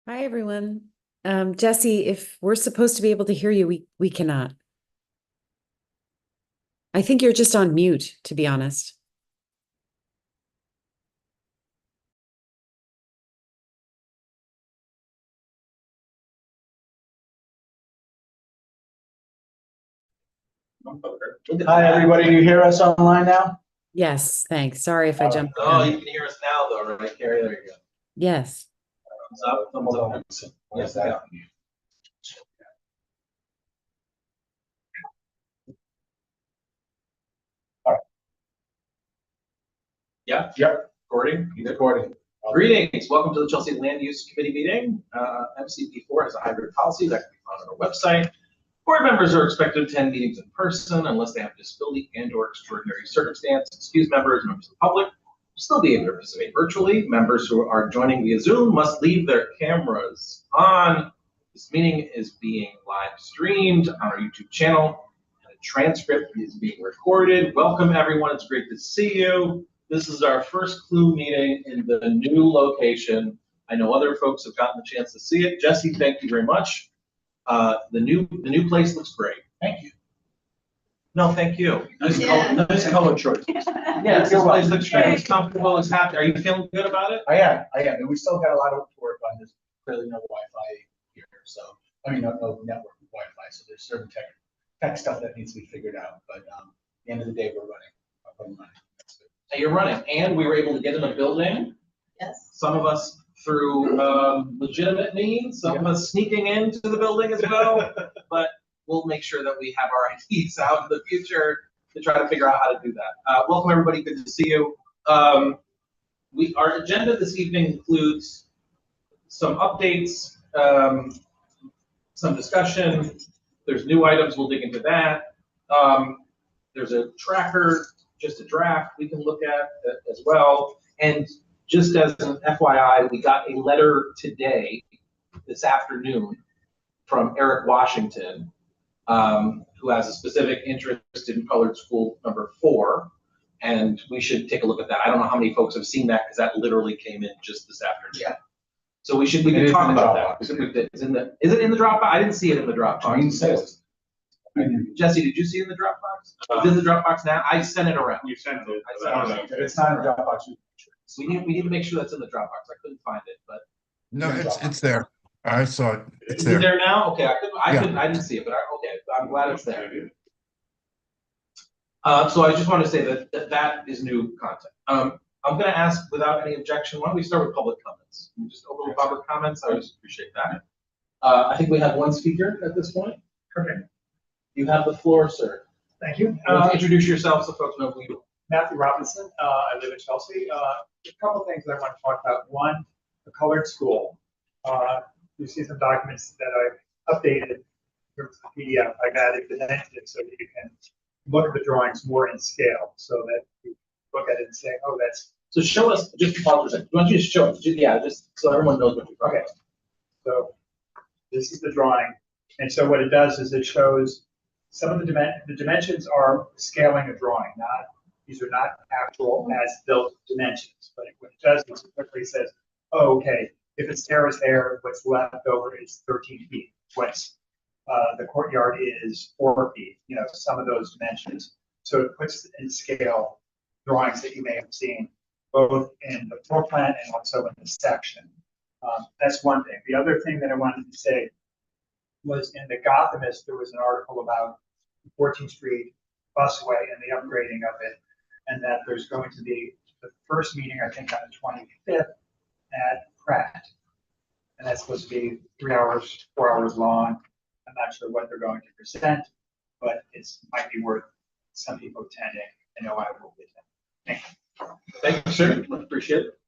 Hi, everyone. Jesse, if we're supposed to be able to hear you, we cannot. I think you're just on mute, to be honest. Hi, everybody. Do you hear us online now? Yes, thanks. Sorry if I jumped the Oh, gun. you can hear us now, though, right, Carrie? There you go. Yes. Thumbs up, thumbs up. Yes, that. All right. Yeah, Yep. recording. Recording. Greetings. Welcome to the Chelsea Land Use Committee meeting. MCB4 has a hybrid policy that can be found on our website. Board members are expected to attend meetings in person unless they have disability and/or extraordinary circumstance. Excused members and members of the public will still be able to participate virtually. Members who are joining via Zoom must leave their cameras on. This meeting is being live streamed on our YouTube channel, and a transcript is being recorded. Welcome, everyone. It's great to see you. This is our first Clue meeting in the new location. I know other folks have gotten the chance to see it. Jesse, thank you very much. The new place looks great. Thank you. No, thank you. Nice color choice. Yeah, this place looks great. It's comfortable. It's happy. Are you feeling good about it? I am. And we still got a lot of work on this. Clearly no Wi-Fi here, so, I mean, no network Wi-Fi, so there's certain tech stuff that needs to be figured out, but at the end of the day, we're running. Up and running. That's good. Hey, you're running, and we were able to get in a building. Yes. Some of us through legitimate means, some of us sneaking into the building as well. But we'll make sure that we have our IDs out in the future to try to figure out how to do that. Welcome, everybody. Good to see you. Our agenda this evening includes some updates, some discussion. There's new items. We'll dig into that. There's a tracker, just a draft we can look at as well. And just as an FYI, we got a letter today, this afternoon, from Eric Washington, who has a specific interest in colored school number 4, and we should take a look at that. I don't know how many folks have seen that because that literally came in just this afternoon. Yeah. So we can talk about that. Is it in the Dropbox? I didn't see it in the Dropbox. Jesse, did you see it in the Dropbox? It's in the Dropbox now. I sent it around. You sent it. If it's not in Dropbox, We need to make sure that's in the Dropbox. I couldn't find it, but No, it's there. I saw it. It's is it there. there now? Okay, I Yeah. couldn't. I didn't see it, but okay. I'm glad it's there. So I just want to say that is new content. I'm going to ask, without any objection, why don't we start with public comments? Can we just open with public comments? I always appreciate that. I think we have one speaker at this point. Perfect. You have the floor, sir. Thank you. Introduce yourself so folks know who you are. Matthew Robinson. I live in Chelsea. A couple of things that I want to talk about. One, the colored school. You see some documents that I've updated from the PDF. I've added dimensions so that you can look at the drawings more in scale, so that you look at it and say, oh, that's. So show us, just pause for a second. Why don't you just show us? Yeah, just so everyone knows what you're talking about. So this is the drawing. And so what it does is it shows some of the dimensions are scaling a drawing, these are not actual as-built dimensions, but what it does is it quickly says, oh, okay, if it's terrace there, what's left over is 13 feet. What's the courtyard is 4 feet, some of those dimensions. So it puts in scale drawings that you may have seen, both in the floor plan and also in the section. That's one thing. The other thing that I wanted to say was in the Gothamist, there was an article about 14th Street busway and the upgrading of it, and that there's going to be the first meeting, I think, on the 25th at Pratt. And that's supposed to be 3 hours, 4 hours long. I'm not sure what they're going to present, but it might be worth some people attending. I know I will be attending. Thank you, sir. Appreciate it.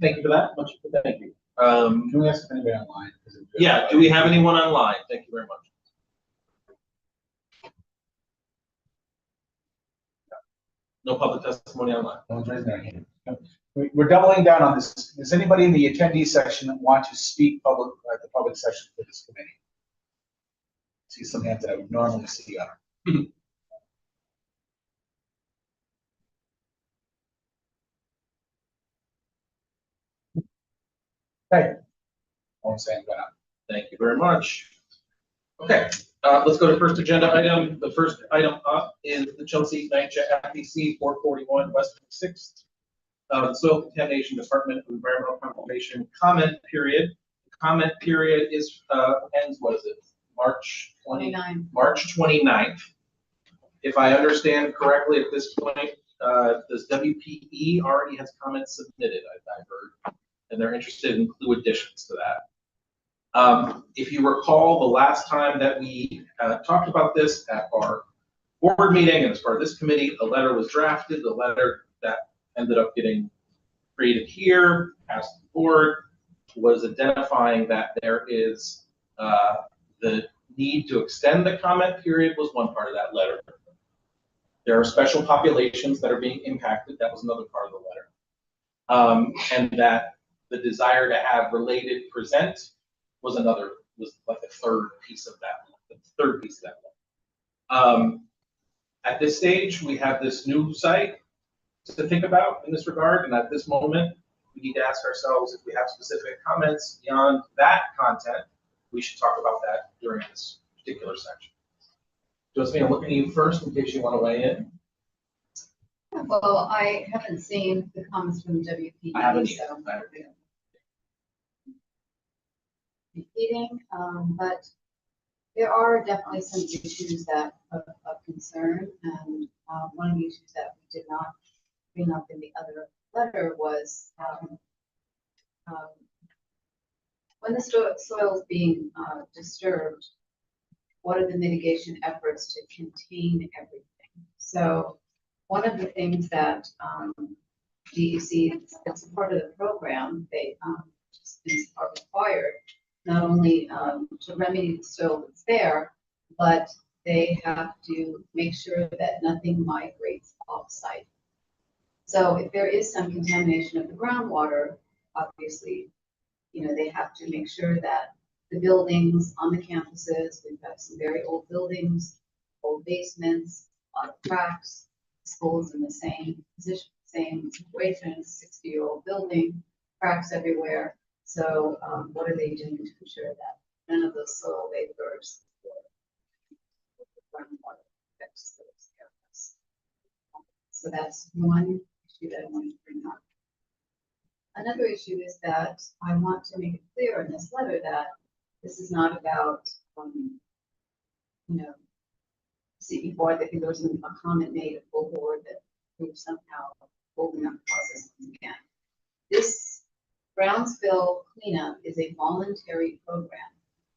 Thank you for that. Thank you. Can we ask if anybody online? Yeah, do we have anyone online? Thank you very much. No public testimony online. No one's raising their hand. We're doubling down on this. Does anybody in the attendee section want to speak at the public session for this committee? See some hands that I would normally see on. Okay. All I'm saying, but Thank you very much. Okay, let's go to first agenda item. The first item up is the Chelsea NYCHA F.E.C. 441 West 6th. Soil Contamination Department of Environmental Conservation comment period. Comment period is, ends, what is it? March 29. March 29th. If I understand correctly at this point, does WPE already has comments submitted, I've heard, and they're interested in include additions to that. If you recall, the last time that we talked about this at our board meeting and as part of this committee, a letter was drafted. The letter that ended up getting created here, passed the board, was identifying that there is the need to extend the comment period was one part of that letter. There are special populations that are being impacted. That was another part of the letter. And that the desire to have related present was like the third piece of that. At this stage, we have this new site to think about in this regard, and at this moment, we need to ask ourselves if we have specific comments beyond that content. We should talk about that during this particular section. Josephine, I'm looking at you first in case you want to weigh in. Well, I haven't seen the comments from WPE. I haven't so either. I haven't either. Repeating, but there are definitely some issues that of concern, and one of the issues that we did not bring up in the other letter was when the soil is being disturbed, what are the mitigation efforts to contain everything? So one of the things that DEC, it's part of the program, they are required not only to remedy the soil that's there, but they have to make sure that nothing migrates off-site. So if there is some contamination of the groundwater, obviously, they have to make sure that the buildings on the campuses, we've got some very old buildings, old basements, a lot of cracks, schools in the same position, same situation, 60-year-old building, cracks everywhere. So what are they doing to ensure that none of those soil vapors or groundwater affects those areas? So that's one issue that I wanted to bring up. Another issue is that I want to make it clear in this letter that this is not about, CE4. That there was a comment made at full board that we were somehow holding up the process once again. This Brownsville cleanup is a voluntary program.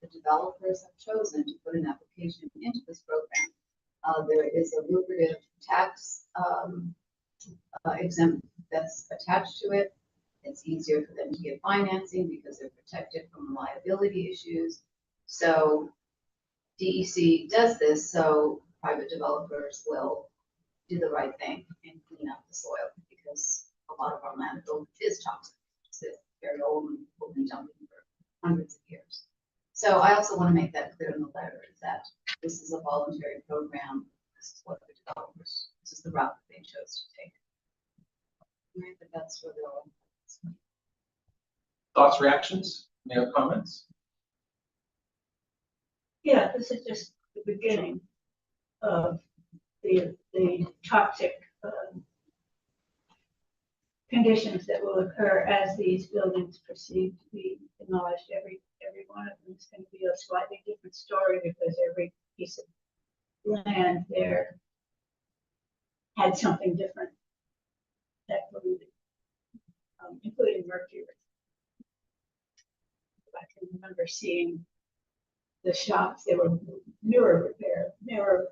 The developers have chosen to put an application into this program. There is a lucrative tax exempt that's attached to it. It's easier for them to get financing because they're protected from liability issues. So DEC does this so private developers will do the right thing and clean up the soil, because a lot of our landfill is toxic. It's very old and we've been dumping for hundreds of years. So I also want to make that clear in the letter, is that this is a voluntary program. This is what the developers, this is the route that they chose to take. Right, but that's where they're all. Thoughts, reactions, any other comments? Yeah, this is just the beginning of the toxic conditions that will occur as these buildings proceed to be demolished. Every one of them is going to be a slightly different story, because every piece of land there had something different that polluted, including mercury. I can remember seeing the shops. They were mirror repair, mirror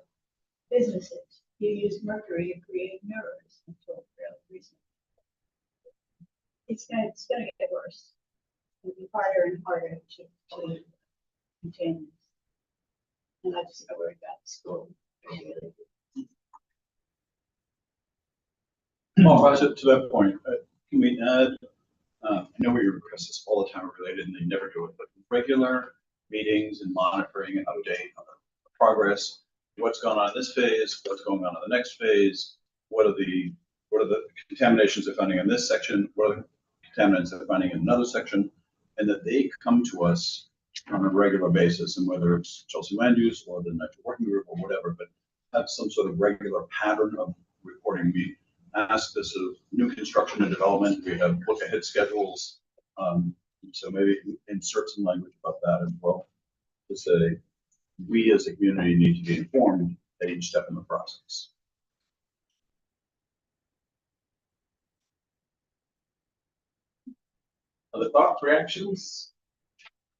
businesses. You use mercury to create mirrors until fairly recently. It's going to get worse. It'll be harder and harder to contain this. And I just know where we got to school. Well, to that point, can we add, I know we request this all the time related and they never do it, but regular meetings and monitoring and update on the progress, what's going on in this phase, what's going on in the next phase, what are the contaminations they're finding in this section, what are the contaminants they're finding in another section, and that they come to us on a regular basis, and whether it's Chelsea Land Use or the NYCHA Working Group or whatever, but have some sort of regular pattern of reporting. We ask this of new construction and development. We have look ahead schedules. So maybe insert some language about that as well, to say we as a community need to be informed at each step in the process. Other thoughts, reactions?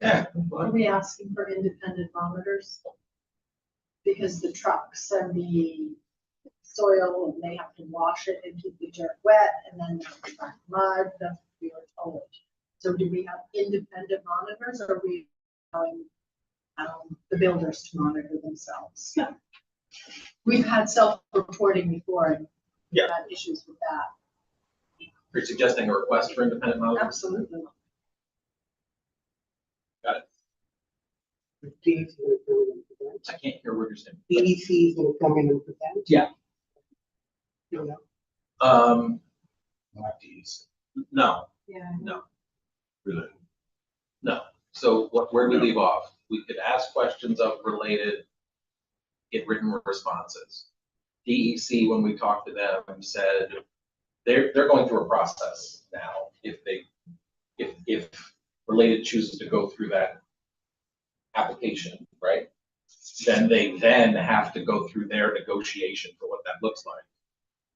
Yeah. Are we asking for independent monitors? Because the trucks and the soil, and they have to wash it and keep the dirt wet, and then there's mud, that's what we were told. So do we have independent monitors, or are we allowing the builders to monitor themselves? Yeah. We've had self-reporting before, and we've Yeah. had issues with that. You're suggesting a request for independent monitoring? Absolutely. Got it. DEC will come in and present. I can't hear what you're saying. DEC is going to come in and present. Yeah. You know, Not these. No, Yeah. Really. no. So where do we leave off? We could ask questions of related, get written responses. DEC, when we talked to them, said they're going through a process now. If related chooses to go through that application, right? Then they have to go through their negotiation for what that looks like.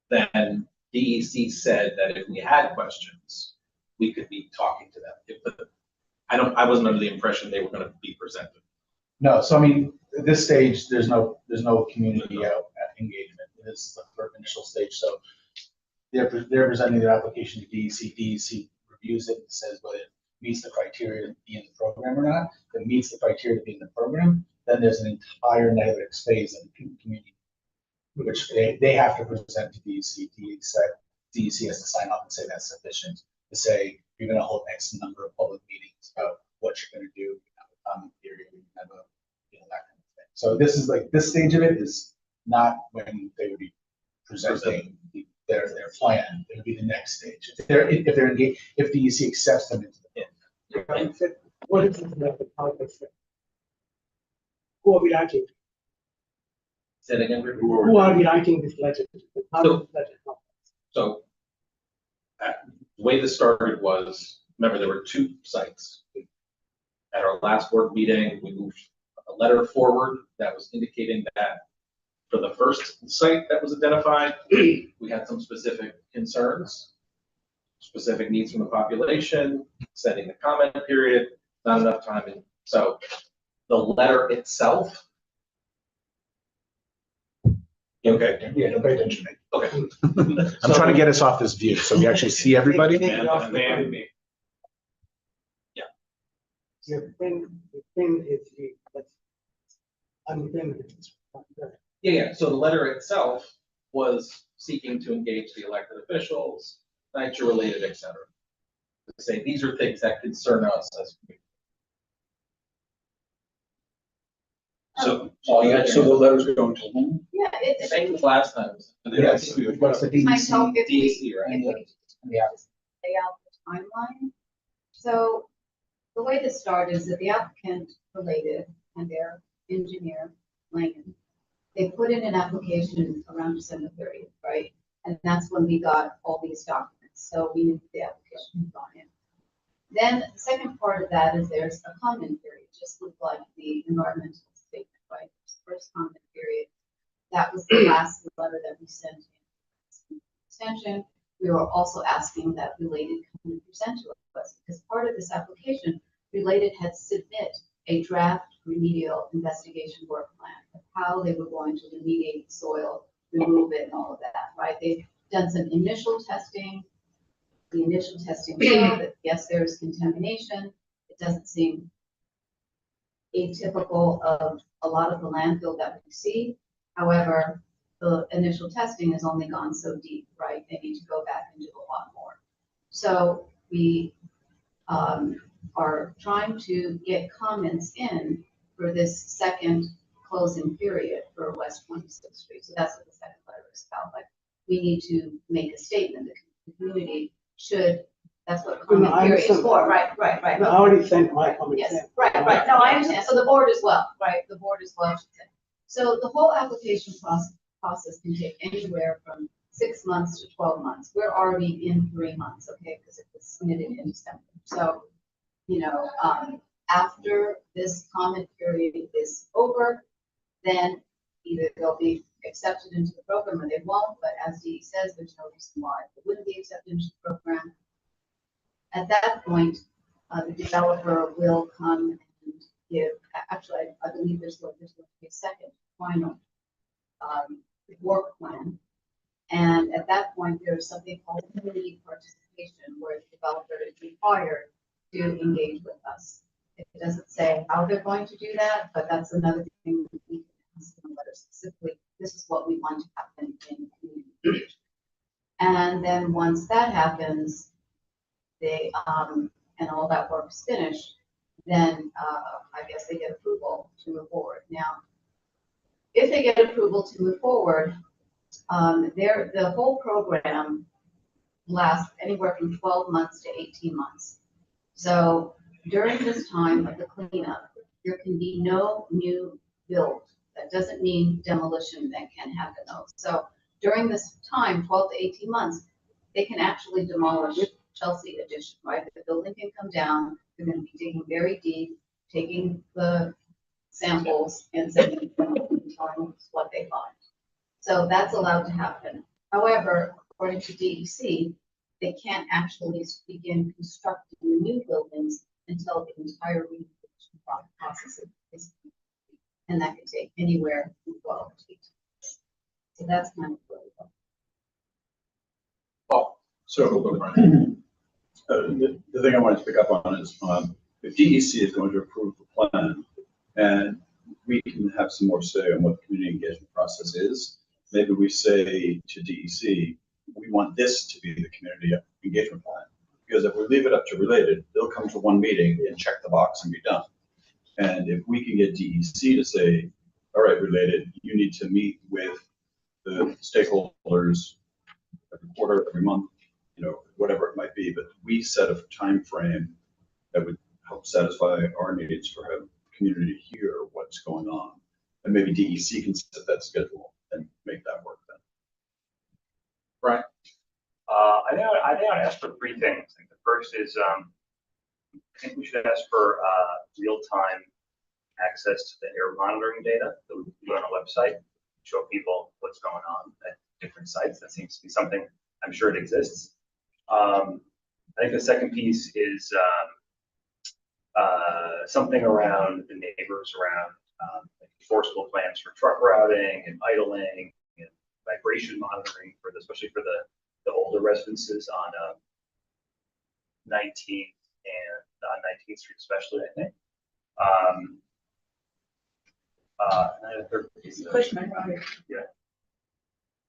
Then DEC said that if we had questions, we could be talking to them. I wasn't under the impression they were going to be presented. No, so I mean, at this stage, there's no community engagement. This is the first initial stage. So they're presenting their application to DEC. DEC reviews it and says whether it meets the criteria to be in the program or not. If it meets the criteria to be in the program, then there's an entire next phase of the community, which they have to present to DEC. DEC has to sign off and say that's sufficient to say you're going to hold X number of public meetings about what you're going to do. You have a comment period, you have a, that kind of thing. So this is like, this stage of it is not when they would be presenting their plan. It would be the next stage. If they're engaged, if DEC accepts them into the pin. I said, what is the context? Who are we writing? Say it again, Rick? Who are we writing this letter? How So- does this letter come? So the way this started was, remember, there were 2 sites. At our last board meeting, we moved a letter forward that was indicating that for the first site that was identified, we had some specific concerns, specific needs from the population, setting the comment period, not enough time. And so the letter itself. Okay. Yeah, don't pay attention to me. Okay. I'm trying to get us off this view so we actually see everybody. Yeah. The thing is that's unlimited. Yeah. So the letter itself was seeking to engage the elected officials, NYCHA related, et cetera. To say these are things that concern us as a community. So all you had So the letter's going to whom? Yeah, same as last time. Yes, what's the might DEC? help if we, DEC, right? if we could Yeah. just lay out the timeline. So the way this started is that the applicant related and their engineer, Langen, they put in an application around December 30th, right? And that's when we got all these documents. So we knew the application had gone in. Then the second part of that is there's a comment period, just look like the environmental statement, right? First comment period. That was the last letter that we sent in extension. We were also asking that Related come and present to us because part of this application, Related had submit a draft remedial investigation work plan of how they were going to remediate the soil, remove it and all of that, right? They've done some initial testing. The initial testing showed that yes, there's contamination. It doesn't seem atypical of a lot of the landfill that we see. However, the initial testing has only gone so deep, right? They need to go back and do a lot more. So we are trying to get comments in for this second closing period for West 26th Street. So that's what the second letter is about. Like, we need to make a statement that the community, should That's what No, comment I period is understand. for, right. I already sent my comment. Yes, right, no, I understand, so the board as well, right, the board as well, I should say. So the whole application process can take anywhere from 6 months to 12 months. We're already in 3 months, okay, because it was submitted in December. So, after this comment period is over, then either they'll be accepted into the program or they won't, but as Dee says, there's no reason why they wouldn't be accepted into the program. At that point, the developer will come and give, actually, I believe there's going to be a second final work plan. And at that point, there's something called community participation, where the developer is required to engage with us. It doesn't say how they're going to do that, but that's another thing that we can ask them letter specifically. This is what we want to happen in community. And then once that happens, they and all that work is finished, then I guess they get approval to move forward. Now, if they get approval to move forward, the whole program lasts anywhere from 12 months to 18 months. So during this time of the cleanup, there can be no new build. That doesn't mean demolition that can happen though. So during this time, 12 to 18 months, they can actually demolish Chelsea Addition, right? The building can come down, they're going to be digging very deep, taking the samples and sending them and telling us what they find. So that's allowed to happen. However, according to DEC, they can't actually begin constructing the new buildings until the entire reconstruction process is complete. And that could take anywhere from 12 to 18 months. So that's kind of where we go. So the thing I wanted to pick up on is if DEC is going to approve the plan and we can have some more say on what the community engagement process is, maybe we say to DEC, we want this to be the community engagement plan. Because if we leave it up to Related, they'll come to one meeting and check the box and be done. And if we can get DEC to say, all right, Related, you need to meet with the stakeholders every quarter, every month, whatever it might be, but we set a time frame that would help satisfy our needs for having the community hear what's going on. And maybe DEC can set that schedule and make that work then. Right. I think I'd ask for three things. I think the first is, I think we should ask for real-time access to the air monitoring data that we put on our website, show people what's going on at different sites. That seems to be something, I'm sure it exists. I think the second piece is something around the neighbors around enforceable plans for truck routing and idling and vibration monitoring for especially for the older residences on 19th and on 19th Street especially, I think. And the third piece, Cushman Road. Yeah.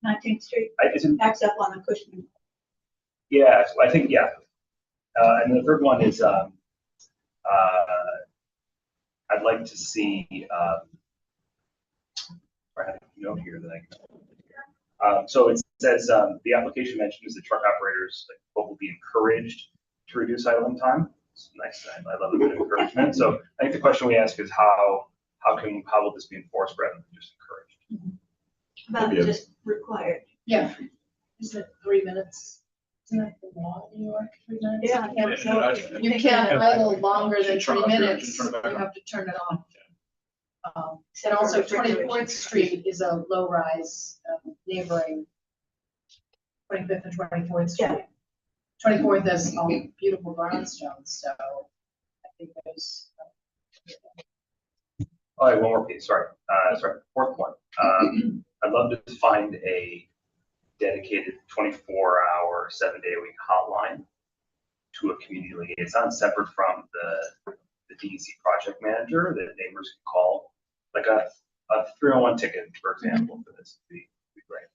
19th Street, Isn't backs up on the Cushman. Yeah, so I think, yeah. And the third one is, I'd like to see, I have a note here that I can. So it says, the application mentions that truck operators will be encouraged to reduce idling time. It's nice, I love a bit of encouragement. So I think the question we ask is how will this be enforced rather than just encouraged? About Maybe just required. Yeah. Isn't it 3 minutes? Isn't that the law in New York, 3 minutes? Yeah. You can't idle longer than Should turn 3 off your- minutes. should turn it back You on. have to turn it off. And also 24th Street is a low-rise neighboring 25th and 24th Street. 24th has all beautiful brownstones, so I think there's. Oh, one more piece, sorry, fourth one. I'd love to find a dedicated 24-hour, 7-day-a-week hotline to a community liaison separate from the DEC project manager that neighbors can call, like a 301 ticket, for example, for this would be great.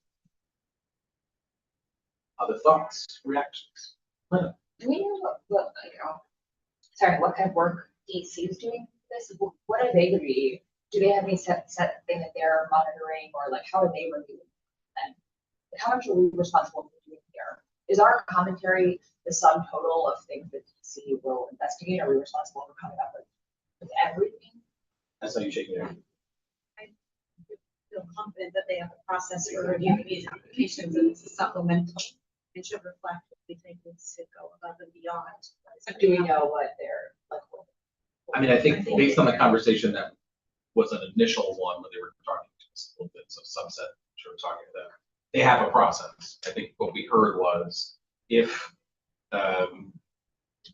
Other thoughts, reactions? Do we know what kind of work DEC is doing for this? What are they going to be? Do they have any set thing that they're monitoring, or like how are they reviewing them? Like, how much are we responsible for doing here? is our commentary the sum total of things that DC will investigate? Are we responsible for coming up with everything? That's how you shake it. Feel confident that they have a process for reviewing these applications and it's supplemental. It should reflect what we think needs to go above and beyond. Do we know what they're like? I mean, I think based on the conversation that was an initial one when they were talking to us a little bit, so subset, sure, we're talking to them. They have a process. I think what we heard was if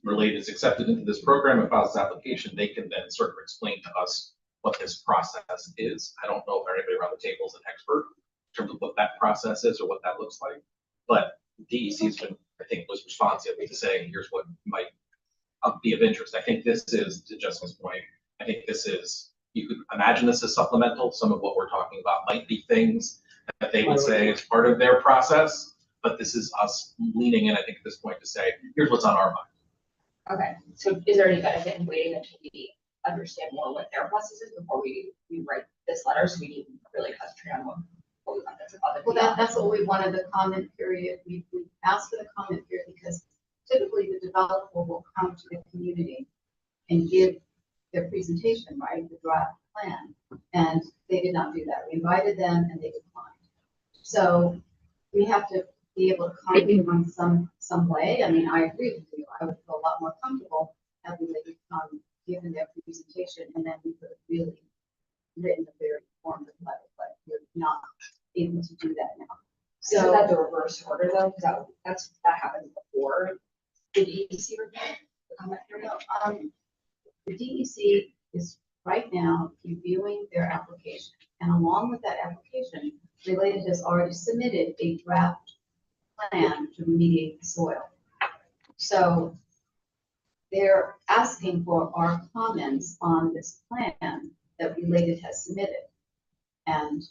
Related is accepted into this program and files this application, they can then sort of explain to us what this process is. I don't know if anybody around the table is an expert in terms of what that process is or what that looks like, but DEC's been, I think, was responsive to saying, here's what might be of interest. I think this is, to Jessica's point, I think this is, you could imagine this as supplemental. Some of what we're talking about might be things that they would say is part of their process, but this is us leaning in, I think, at this point to say, here's what's on our mind. Okay, so is there any benefit in waiting until we understand more what their process is before we write this letter? So we need to really concentrate on what we want this about. Well, that's what we wanted, the comment period. We asked for the comment period because typically the developer will come to the community and give their presentation, right, the draft plan. And they did not do that. We invited them and they declined. So we have to be able to comment on some way. I mean, I agree with you. I would feel a lot more comfortable having they come given their presentation and then we could have really written a very informative letter, but we're not able to do that now. So that's the reverse order though, because that happened before the DEC review, the comment period. The DEC is right now reviewing their application, and along with that application, Related has already submitted a draft plan to remediate the soil. So they're asking for our comments on this plan that Related has submitted. And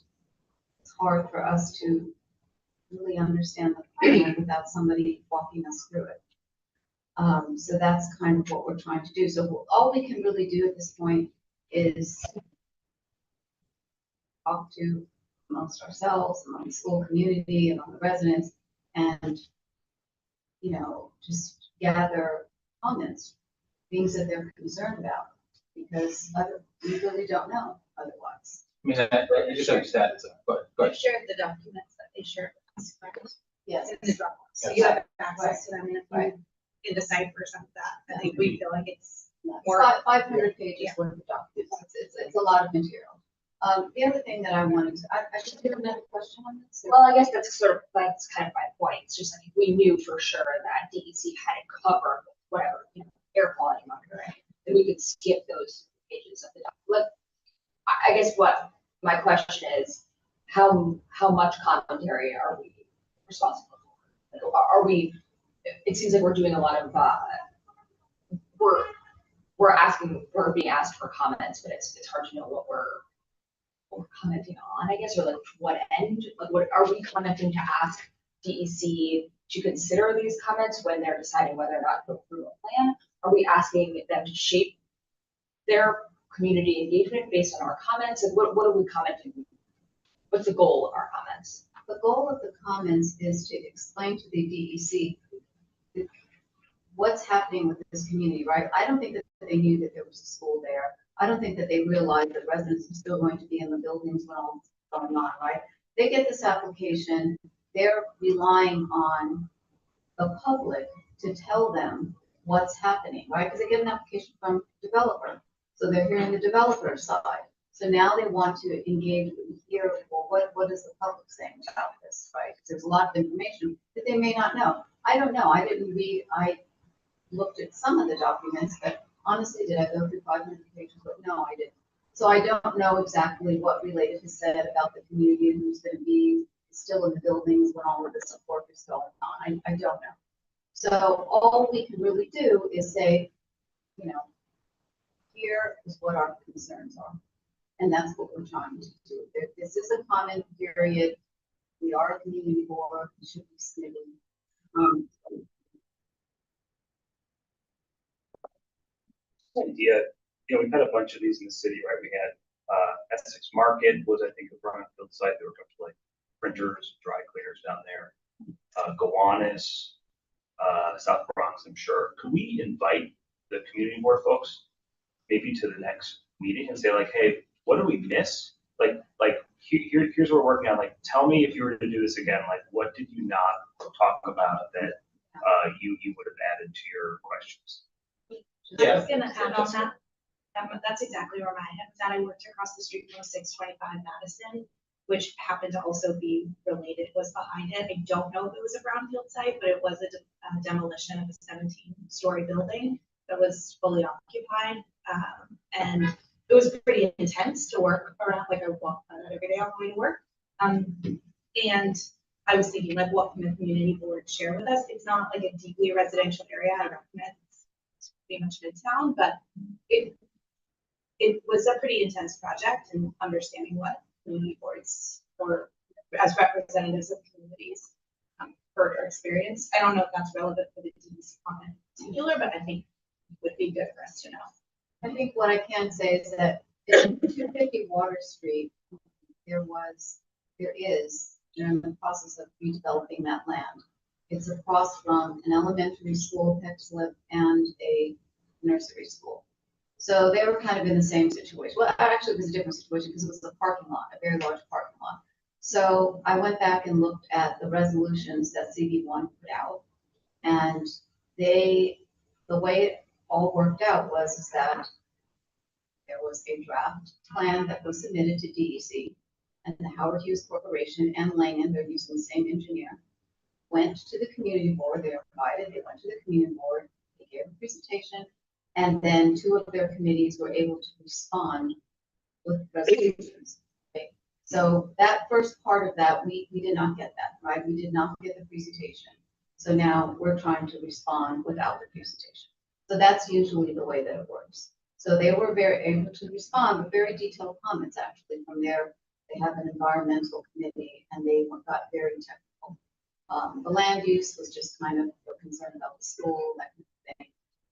it's hard for us to really understand the plan without somebody walking us through it. So that's kind of what we're trying to do. So all we can really do at this point is talk to amongst ourselves, among the school community, among the residents, and, you know, just gather comments, things that they're concerned about, because we really don't know otherwise. I mean, I just understand it's but They shared the documents that they shared with us, right? Yes. In the Dropbox. So you have access to them, and if you can decipher some of that, I think we feel like it's more. 500 pages worth of documents. It's a lot of material. The other thing that I wanted to, I should have another question on this. Well, I guess that's kind of my point. It's just like we knew for sure that DEC had it covered with whatever, you know, air quality monitoring, that we could skip those pages of the document. I guess what my question is, how much commentary are we responsible for? Are we? It seems like we're doing a lot of we're being asked for comments, but it's hard to know what we're commenting on, I guess, or like what end, like what are we commenting to ask DEC to consider these comments when they're deciding whether or not to approve a plan? Are we asking them to shape their community engagement based on our comments? And what are we commenting? What's the goal of our comments? The goal of the comments is to explain to the DEC what's happening with this community, right? I don't think that they knew that there was a school there. I don't think that they realized that residents are still going to be in the buildings when all this is going on, right? They get this application, they're relying on the public to tell them what's happening, right? Because they get an application from the developer. So they're hearing the developer side. So now they want to engage with hear, well, what is the public saying about this, right? Because there's a lot of information that they may not know. I don't know. I didn't read, I looked at some of the documents, but honestly, did I go through 500 pages? But no, I didn't. So I don't know exactly what Related has said about the community, who's going to be still in the buildings when all of this support is going on. I don't know. So all we can really do is say, you know, here is what our concerns are. And that's what we're trying to do. This is a comment period. We are a community board. We should be submitting. Idea, you know, we've had a bunch of these in the city, right? We had Essex Market was, I think, a brownfield site. There were a bunch of like printers, dry cleaners down there. Gowanus, South Bronx, I'm sure. Could we invite the community board folks maybe to the next meeting and say like, hey, what did we miss? Here's what we're working on. Like, tell me if you were to do this again, like, what did you not talk about that you would have added to your questions? I was gonna add on that. That's exactly where my head was at. I worked across the street from 625 Madison, which happened to also be related, was behind it. I don't know if it was a brownfield site, but it was a demolition of a 17-story building that was fully occupied. And it was pretty intense to work around, like I walk on it every day on my way to work. And I was thinking, like, what can the community board share with us? It's not like a deeply residential area. I recommend it's pretty much midtown, but it was a pretty intense project, and understanding what community boards or as representatives of communities heard or experienced. I don't know if that's relevant for the DEC comment in particular, but I think it would be good for us to know. I think what I can say is that in 250 Water Street, there is, in the process of redeveloping that land. It's across from an elementary school, Peck Slip, and a nursery school. So they were kind of in the same situation. Well, actually, it was a different situation because it was a parking lot, a very large parking lot. So I went back and looked at the resolutions that CB1 put out, and the way it all worked out was that there was a draft plan that was submitted to DEC, and the Howard Hughes Corporation and Langen, they're using the same engineer, went to the community board. They were invited. They went to the community board. They gave a presentation. And then 2 of their committees were able to respond with resolutions. Okay. So that first part of that, we did not get that, right? We did not get the presentation. So now we're trying to respond without the presentation. So that's usually the way that it works. So they were very able to respond with very detailed comments actually from there. They have an environmental committee and they got very technical. The land use was just kind of concerned about the school, that kind of thing.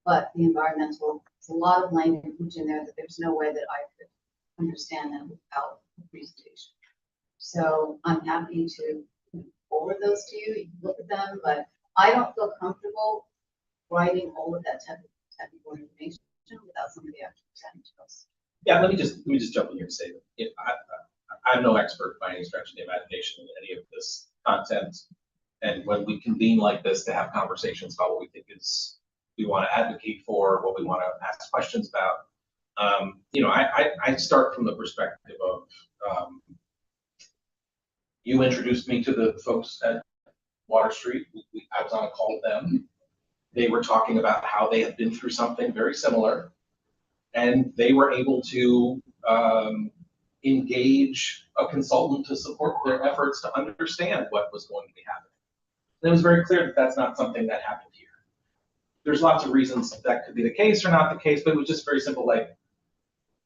But the environmental, there's a lot of language in there that there's no way that I could understand them without the presentation. So I'm happy to forward those to you. You can look at them, but I don't feel comfortable writing all of that technical information without somebody actually presenting to us. Yeah, let me just jump in here and say that I'm no expert by any stretch of the imagination in any of this content. And when we convene like this to have conversations about what we think we want to advocate for, what we want to ask questions about, I start from the perspective of you introduced me to the folks at Water Street. I was on a call with them. They were talking about how they had been through something very similar, and they were able to engage a consultant to support their efforts to understand what was going to be happening. And it was very clear that that's not something that happened here. There's lots of reasons that could be the case or not the case, but it was just very simple. Like,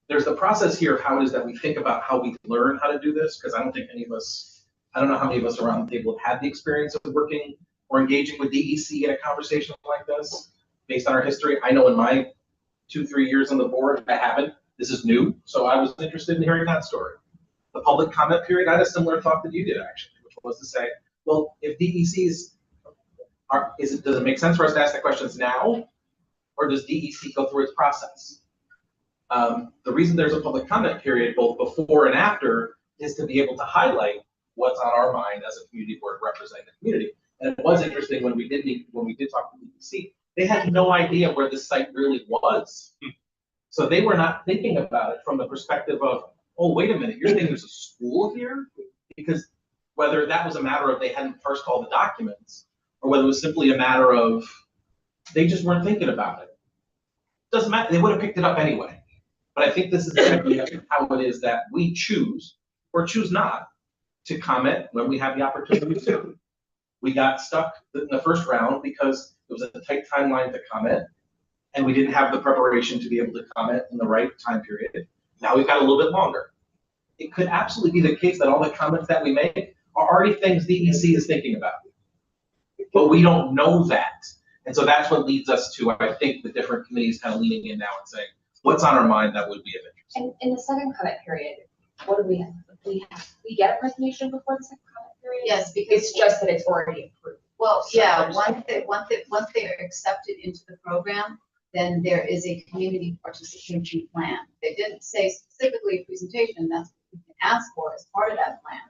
there's the process here of how it is that we think about how we learn how to do this, because I don't know how many of us around the table have had the experience of working or engaging with DEC in a conversation like this. Based on our history, I know in my 2-3 years on the board, I haven't. This is new, so I was interested in hearing that story. The public comment period, I had a similar thought that you did actually, which was to say, well, if DECs does it make sense for us to ask the questions now, or does DEC go through its process? The reason there's a public comment period, both before and after, is to be able to highlight what's on our mind as a community board representing the community. And it was interesting when we did talk to DEC, they had no idea where this site really was. So they were not thinking about it from the perspective of, oh, wait a minute, you're thinking there's a school here? Because whether that was a matter of they hadn't parsed all the documents, or whether it was simply a matter of they just weren't thinking about it. Doesn't matter, they would have picked it up anyway. But I think this is exactly how it is that we choose, or choose not, to comment when we have the opportunity to. We got stuck in the first round because it was a tight timeline to comment, and we didn't have the preparation to be able to comment in the right time period. Now we've got a little bit longer. It could absolutely be the case that all the comments that we make are already things DEC is thinking about, but we don't know that. And so that's what leads us to, I think, the different committees kind of leaning in now and saying, what's on our mind that would be of interest? And in the second comment period, what do we have? We get a presentation before the second comment period? Yes, because It's just that it's already approved. Well, yeah, once they are accepted into the program, then there is a community participation plan. They didn't say specifically presentation, that's what you can ask for as part of that plan.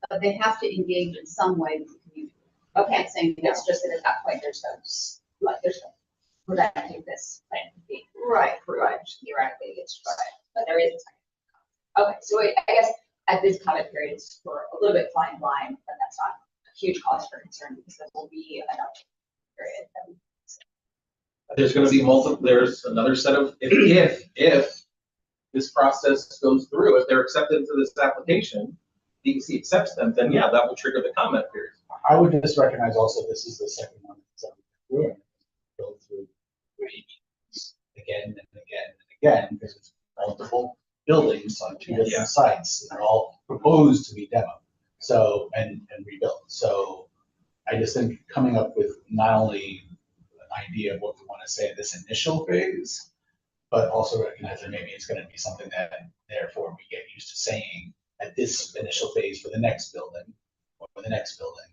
But they have to engage in some way with the community. Okay, Saying no. it's just that at that point, there's no preventing this plan from being Right, approved, theoretically, it's tried, but there is a second. Okay, so I guess at this comment period, it's for a little bit flying blind, but that's not a huge cause for concern because there will be another period that we. There's gonna be there's another set of, if this process goes through, if they're accepted into this application, DEC accepts them, then yeah, that will trigger the comment period. I would just recognize also this is the second one that's through, go through again and again and again, because it's multiple buildings on two different Yeah. sites. They're all proposed to be demoed, so, and rebuilt. So I just think coming up with not only an idea of what we want to say in this initial phase, but also recognize that maybe it's going to be something that therefore we get used to saying at this initial phase for the next building, or for the next building.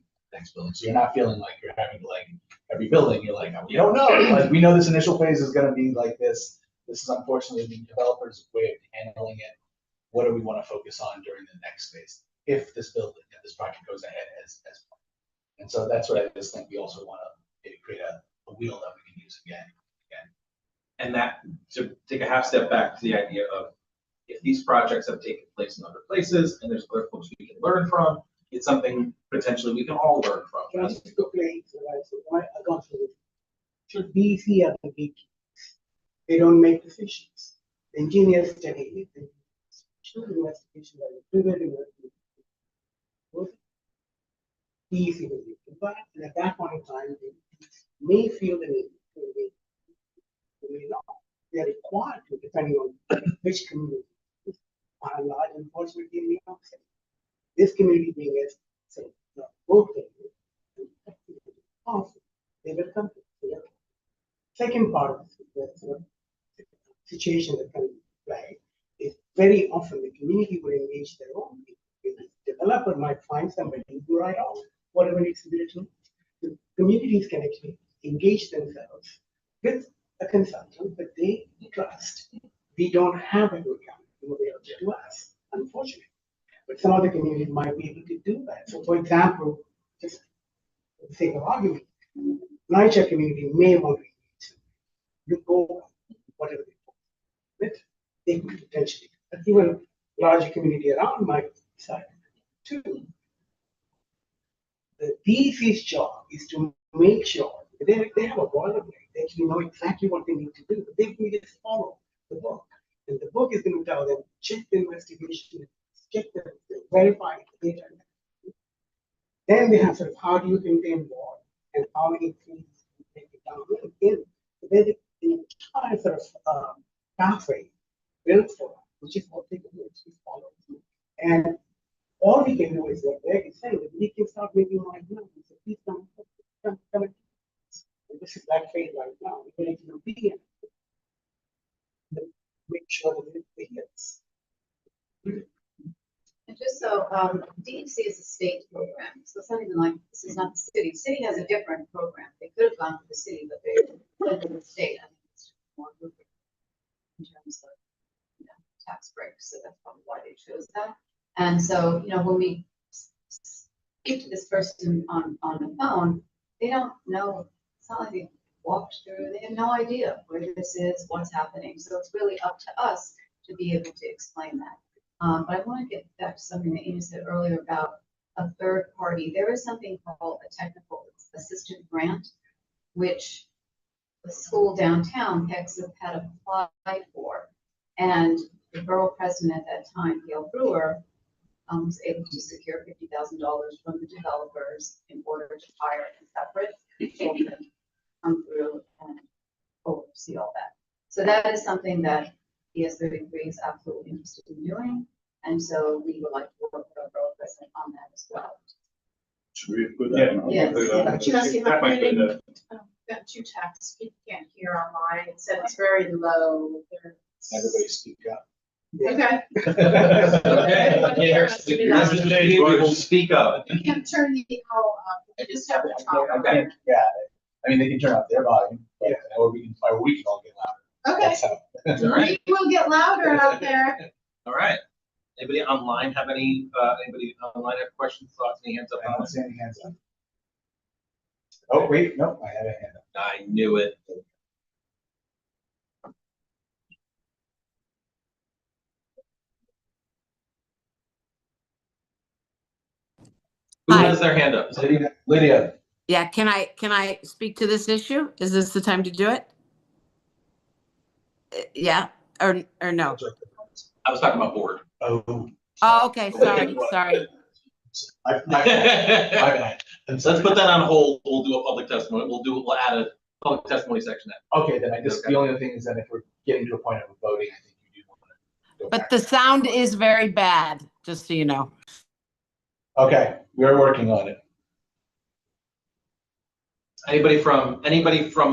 So you're not feeling like you're having to like every building, you're like, we don't know, like we know this initial phase is gonna be like this. This is unfortunately the developer's way of handling it. What do we want to focus on during the next phase? If this project goes ahead as planned. And so that's what I just think we also want to create a wheel that we can use again. And that, to take a half step back to the idea of, if these projects have taken place in other places and there's other folks we can learn from, it's something potentially we can all learn from. Just to play, so I gone through it. Should DC are the gatekeepers? They don't make decisions. The engineers study it, they should investigation, trigger investigation. DC will be involved, and at that point in time, they may feel the need to engage. They may not. They are required to, depending on which community. By and large, unfortunately, in New York City, this community being as say both they will come to the second part of the situation that can play is very often the community will engage their own people. The developer might find somebody who write off whatever needs to be written. The communities can actually engage themselves with a consultant that they trust. We don't have a good account to us, unfortunately. But some other communities might be able to do that. So, for example, just for the sake of argument, NYCHA community may want to look over whatever they want. They could potentially, but even larger community around might decide too. The DEC's job is to make sure they have a boilerplate. They actually know exactly what they need to do. They can just follow the book. And the book is going to tell them, check the investigation, check the verify the data. Then they have sort of how do you contain water and how many things you take it down in. So then the entire sort of pathway built for them, which is what they can do, is follow. And all we can do is what Greg is saying, that we can start making right now. So please come. And this is that phase right now. We're going to be in. Make sure that it hits. And just so, DEC is a state program, so it's not even like, this is not the city. The city has a different program. They could have gone to the city, but they went to the state. I think it's more lucrative in terms of, tax breaks, so that's probably why they chose that. And so, when we speak to this person on the phone, they don't know, it's not like they walked through, they have no idea where this is, what's happening. So it's really up to us to be able to explain that. But I want to get back to something that Ina said earlier about a third party. There is something called a technical assistant grant, which the school downtown, PECS, had applied for. And the borough president at that time, Gail Brewer, was able to secure $50,000 from the developers in order to hire a separate consultant come through and oversee all that. So that is something that ES33 is absolutely interested in doing. And so we would like to work with our borough president on that as well. Should we put that? Yes. Jesse, That might be the. got two texts, people can't hear online, it said it's very low. Everybody speak up. Okay. Okay. We will speak up. You can turn the owl up. I just have it. Yeah, I mean, they can turn up their volume, but, or we can all get louder. Okay, That's how. All right. we will get louder out there. All right. Anybody online have questions, thoughts, any hands up? I don't see any hands up. Oh, wait, no, I had a hand up. I knew it. Who Hi. has their hand up? Lydia. Yeah, can I speak to this issue? Is this the time to do it? Yeah, or no? I was talking about board. Oh. Oh, okay, sorry. My bad. Let's put that on hold. We'll do a public testimony. We'll add a public testimony section. Okay, then I guess the only other thing is that if we're getting to a point of voting, I think you do want to go But back. the sound is very bad, just so you know. Okay, we're working on it. Anybody from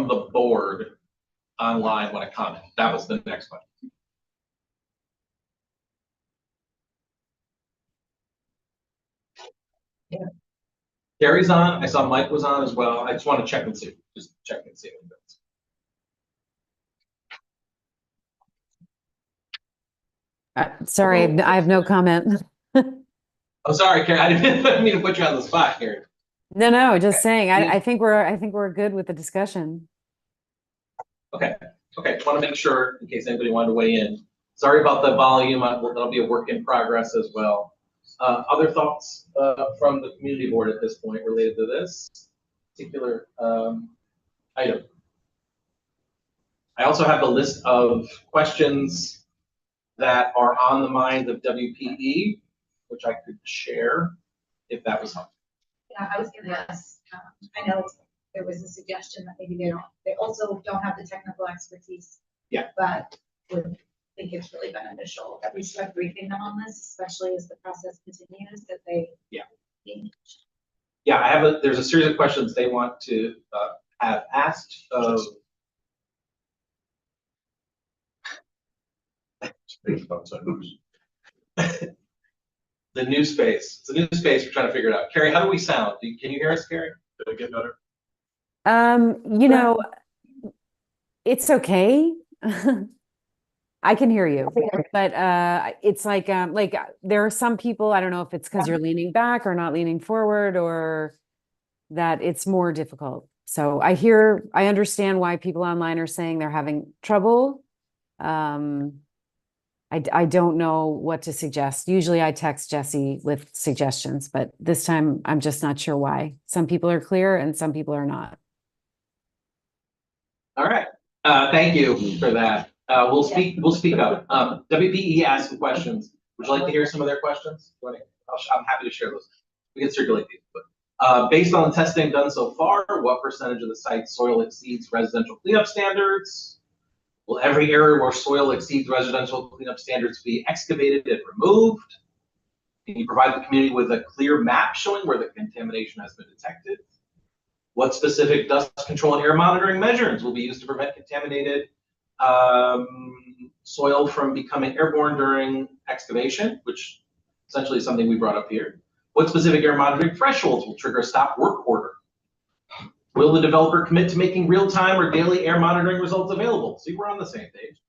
the board online want to comment? That was the next one. Gary's on. I saw Mike was on as well. I just want to check and see. Just check and see. Sorry, I have no comment. I'm sorry, Carrie. I didn't mean to put you on the spot, Carrie. No, just saying. I think we're good with the discussion. Okay. Just want to make sure in case anybody wanted to weigh in. Sorry about the volume. That'll be a work in progress as well. Other thoughts from the community board at this point related to this particular item? I also have the list of questions that are on the mind of WPE, which I could share if that was helpful. Yeah, I was gonna ask, I know there was a suggestion that maybe they also don't have the technical expertise. Yeah. But would think it's really beneficial that we start briefing them on this, especially as the process continues, that they. Yeah. Be Yeah, there's a series of questions they want to have asked of. The new space. It's a new space. We're trying to figure it out. Carrie, how do we sound? Can you hear us, Carrie? Did it get better? It's okay. I can hear you, but it's like there are some people, I don't know if it's because you're leaning back or not leaning forward or that it's more difficult. So I understand why people online are saying they're having trouble. I don't know what to suggest. Usually I text Jesse with suggestions, but this time I'm just not sure why. Some people are clear and some people are not. All right. Thank you for that. We'll speak up. WPE asked some questions. Would you like to hear some of their questions? I'm happy to share those. We can circulate these. But based on the testing done so far, what percentage of the site's soil exceeds residential cleanup standards? Will every area where soil exceeds residential cleanup standards be excavated and removed? Can you provide the community with a clear map showing where the contamination has been detected? What specific dust control and air monitoring measures will be used to prevent contaminated soil from becoming airborne during excavation, which essentially is something we brought up here? What specific air monitoring thresholds will trigger a stop work order? Will the developer commit to making real-time or daily air monitoring results available? See, we're on the same page.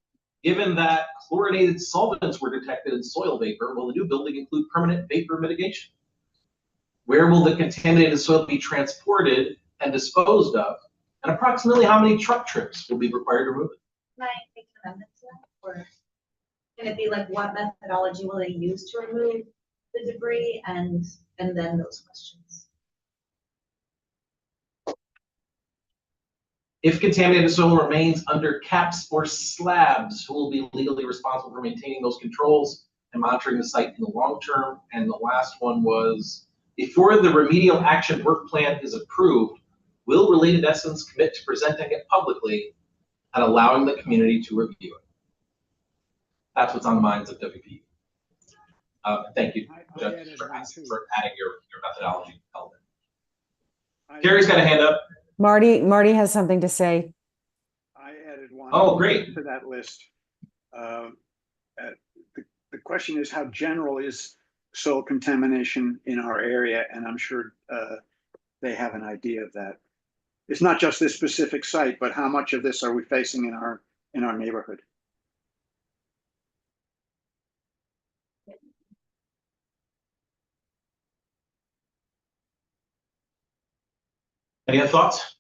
Given that chlorinated solvents were detected in soil vapor, will the new building include permanent vapor mitigation? Where will the contaminated soil be transported and disposed of? And approximately how many truck trips will be required to remove it? Can I make an amendment to that? Or can it be like, what methodology will they use to remove the debris and then those questions? If contaminated soil remains under caps or slabs, who will be legally responsible for maintaining those controls and monitoring the site in the long term? And the last one was, before the remedial action work plan is approved, will Related Essence commit to presenting it publicly and allowing the community to review it? That's what's on the minds of WP. Thank you, Judge, for adding your methodology element. Carrie's got a hand up. Marty has something to say. I added one. Oh, great. To that list. The the question is, how general is soil contamination in our area? And I'm sure they have an idea of that. It's not just this specific site, but how much of this are we facing in our neighborhood? Any other thoughts?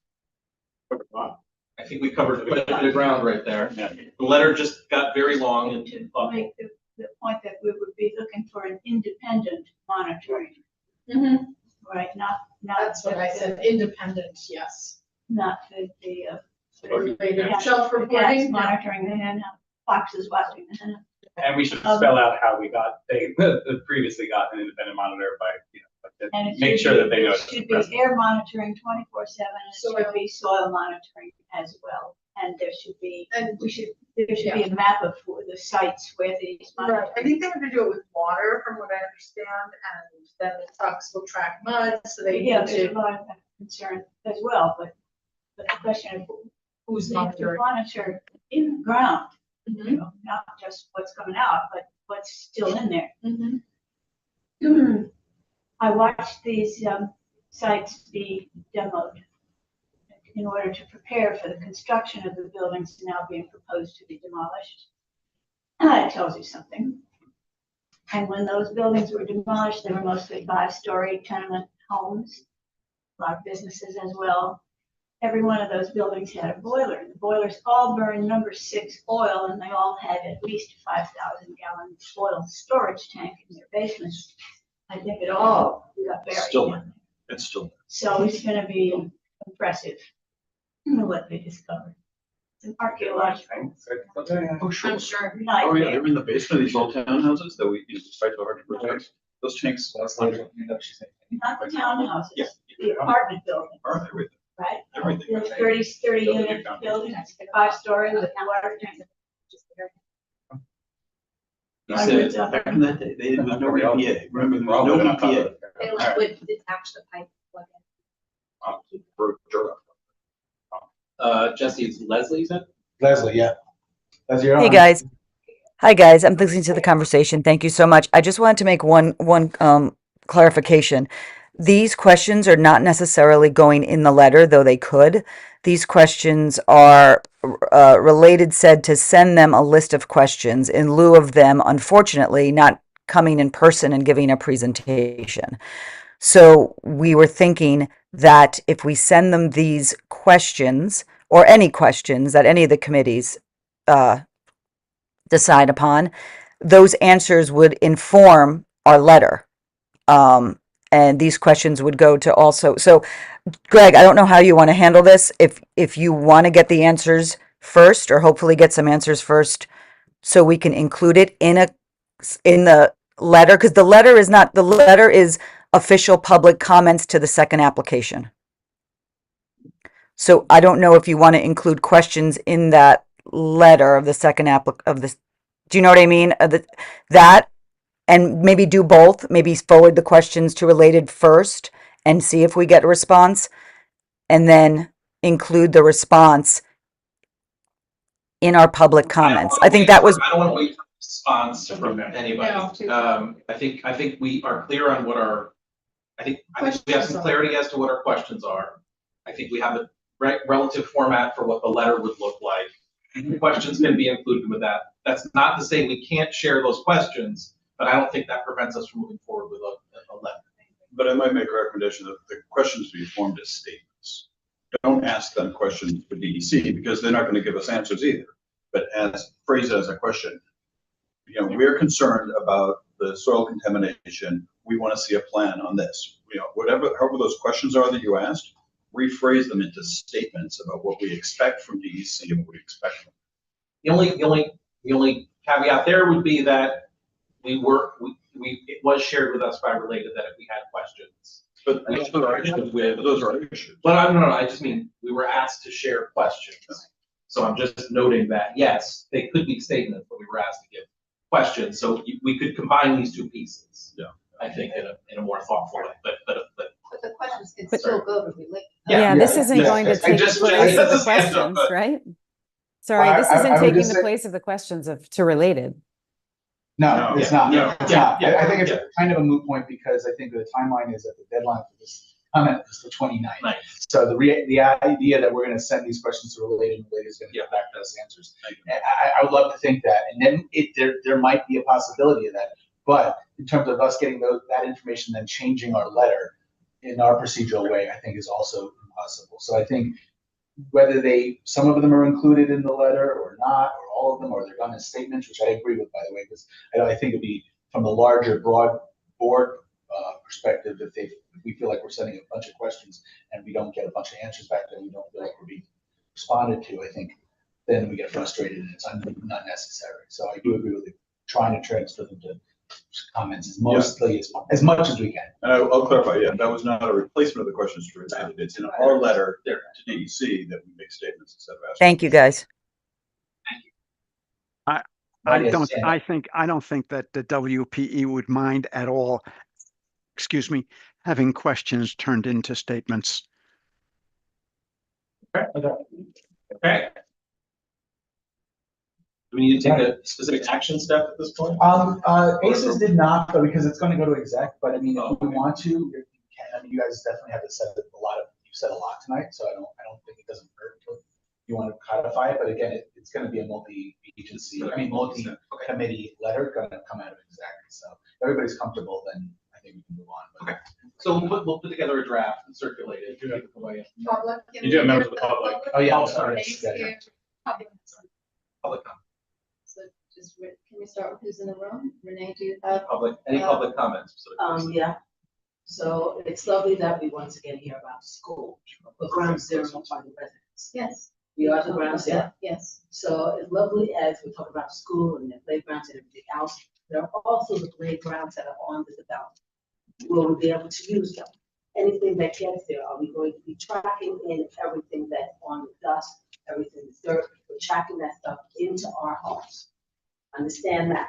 I think we covered quite a bit of ground right there. The letter just got very long and To thoughtful. make the point that we would be looking for an independent monitoring, right? Not. That's what I said, independent, yes. Not the Shelf gas reporting. monitoring the hen boxes watching the hen. And we should spell out how we got, they previously got an independent monitor by, And it make should sure be- that they know. It should be air monitoring 24/7, and it Soil. should be soil monitoring as well. And there should be, And there should be a map of the sites where these. right, I monitoring- think they have to do it with water, from what I understand, and then the trucks will track mud, so they Yeah, need there's a to. lot of concern as well, but the question of Who's who's monitoring? monitor in the ground, Mhm. you know, not just what's coming out, but what's still in there. Mhm. I watched these sites be demoed in order to prepare for the construction of the buildings now being proposed to be demolished. It tells you something. And when those buildings were demolished, they were mostly 5-story tenement homes, a lot of businesses as well. Every one of those buildings had a boiler. The boilers all burned number 6 oil, and they all had at least 5,000 gallon oil storage tank in their basements. I think it all got buried. Still down there. It's still. So it's gonna be impressive what they discovered. It's an archaeological. Oh, sure. I'm sure. Oh, yeah, nightmare. they're in the basement of these old townhouses that we, fight so hard to protect. Those tanks. Not the townhouses, Yeah. the apartment building, Are everything. right? Everything. The 30 unit buildings, 5-story with water tank. He I said, would, back in that day, they didn't have no EPA. Remember, there was no EPA. They like would detach the pipe plug in. For dirt. Jesse, it's Leslie, you said? Leslie, yeah. Leslie, you're Hey, on. guys. Hi, guys. I'm listening to the conversation. Thank you so much. I just wanted to make one clarification. These questions are not necessarily going in the letter, though they could. These questions are related, said to send them a list of questions in lieu of them, unfortunately, not coming in person and giving a presentation. So we were thinking that if we send them these questions, or any questions that any of the committees decide upon, those answers would inform our letter. And these questions would go to also, so Greg, I don't know how you want to handle this. If you want to get the answers first, or hopefully get some answers first, so we can include it in the letter, because the letter is official public comments to the second application. So I don't know if you want to include questions in that letter of the second do you know what I mean? That, and maybe do both, maybe forward the questions to related first and see if we get a response, and then include the response in our public comments. I think that was. I don't want to wait for a response from anybody. I think we are clear on what I think we have some clarity as to what our questions are. I think we have a relative format for what the letter would look like. Questions can be included with that. That's not to say we can't share those questions, but I don't think that prevents us from moving forward with a letter. But I might make a recommendation that the questions be formed as statements. Don't ask them questions for DEC, because they're not going to give us answers either. But phrase it as a question. We're concerned about the soil contamination. We want to see a plan on this. However those questions are that you asked, rephrase them into statements about what we expect from DEC and what we expect from them. The only caveat there would be that it was shared with us by related that if we had questions. But those are issues. But no, I just mean we were asked to share questions. So I'm just noting that, yes, they could be statements, but we were asked to give questions. So we could combine these two pieces. Yeah. I think in a more thoughtful way, but the questions can still go to relate. Yeah, this isn't going to take the place of the questions, right? Sorry, this isn't taking the place of the questions to related. No, it's not. Yeah, It's yeah, not. yeah, I think it's yeah. kind of a moot point because I think the timeline is that the deadline for this comment is the 29th. Nice. So the idea that we're going to send these questions to Related and Related is going to get back to us answers. I would love to think that, and then there might be a possibility of that. But in terms of us getting that information, then changing our letter in our procedural way, I think is also impossible. So I think whether some of them are included in the letter or not, or all of them, or they're done as statements, which I agree with, by the way, because I think it'd be from the larger broad board perspective, if we feel like we're sending a bunch of questions and we don't get a bunch of answers back, then we don't feel like we're being responded to, I think then we get frustrated and it's not necessary. So I do agree with you, trying to transfer them to comments as as much as we can. And I'll clarify, yeah, that was not a replacement of the questions to Related. It's in our letter to DEC that we make statements instead of asking. Thank you, guys. I don't think that the WPE would mind at all, excuse me, having questions turned into statements. Okay. Do we need to take a specific action step at this point? ACES did not, but because it's going to go to exec. But I mean, if we want to, you can. I mean, you guys definitely have said you said a lot tonight, so I don't think it doesn't hurt if you want to codify it. But again, it's going to be a multi-agency, multi-committee letter going to come out of exec. So if everybody's comfortable, then I think we can move on. But, okay. So we'll put together a draft and circulate it. Public. You do have members of the public. Oh yeah, Oh, sorry. Public comment. So just, can we start with who's in the room? Renee, do you have? Any public comments? Yeah. So it's lovely that we once again hear about school, but ground zero are the residents. Yes. We are the ground zero. Yes. So as lovely as we talk about school and the playgrounds and everything else, there are also the playgrounds that are on the development. Will we be able to use them? Anything that gets there, are we going to be tracking in everything that's on the dust, everything that's dirt? We're tracking that stuff into our homes. Understand that.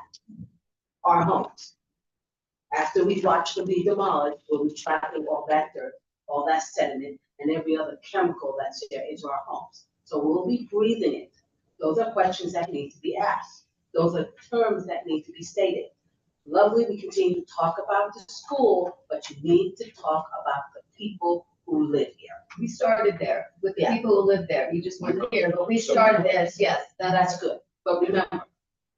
Our homes. After we watch them be demolished, we'll be tracking all that dirt, all that sediment, and every other chemical that's there into our homes. So we'll be breathing it. Those are questions that need to be asked. Those are terms that need to be stated. Lovely, we continue to talk about the school, but you need to talk about the people who live here. We started there with the people who live there. You just weren't here, but we started this. Yes, that's good. But remember,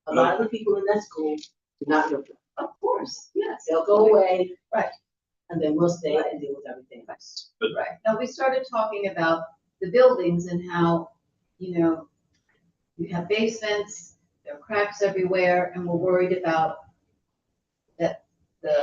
a lot of the people in that school do not live there. of course, yes. They'll go away. Right. And then we'll stay and deal with everything else. Right. Now, we started talking about the buildings and how, you have basements, there are cracks everywhere, and we're worried about that the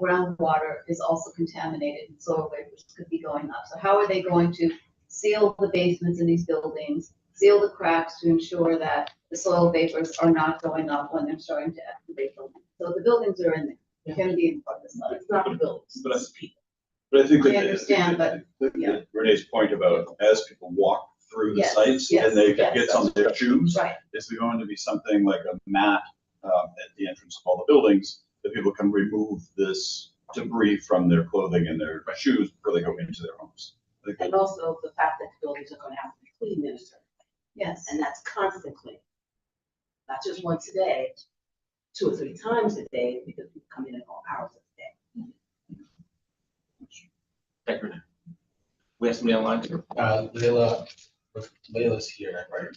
groundwater is also contaminated and soil vapors could be going up. So how are they going to seal the basements in these buildings, seal the cracks to ensure that the soil vapors are not going up when they're starting to activate buildings? So the buildings are in there. They're going to be in part of this letter. It's not the buildings, But it's people. But I think I understand, but yeah. Renee's point about as people walk through the Yes, sites yes, and they yes. get on their shoes, Right. is there going to be something like a mat at the entrance of all the buildings that people can remove this debris from their clothing and their shoes before they go into their homes? And also the fact that the buildings are going to have to be cleaned in a certain way. Yes. And that's constant cleaning. Not just once a day, 2 or 3 times a day, because people come in at all hours of the day. Thank you, Renee. We have somebody online too. Layla's here, right?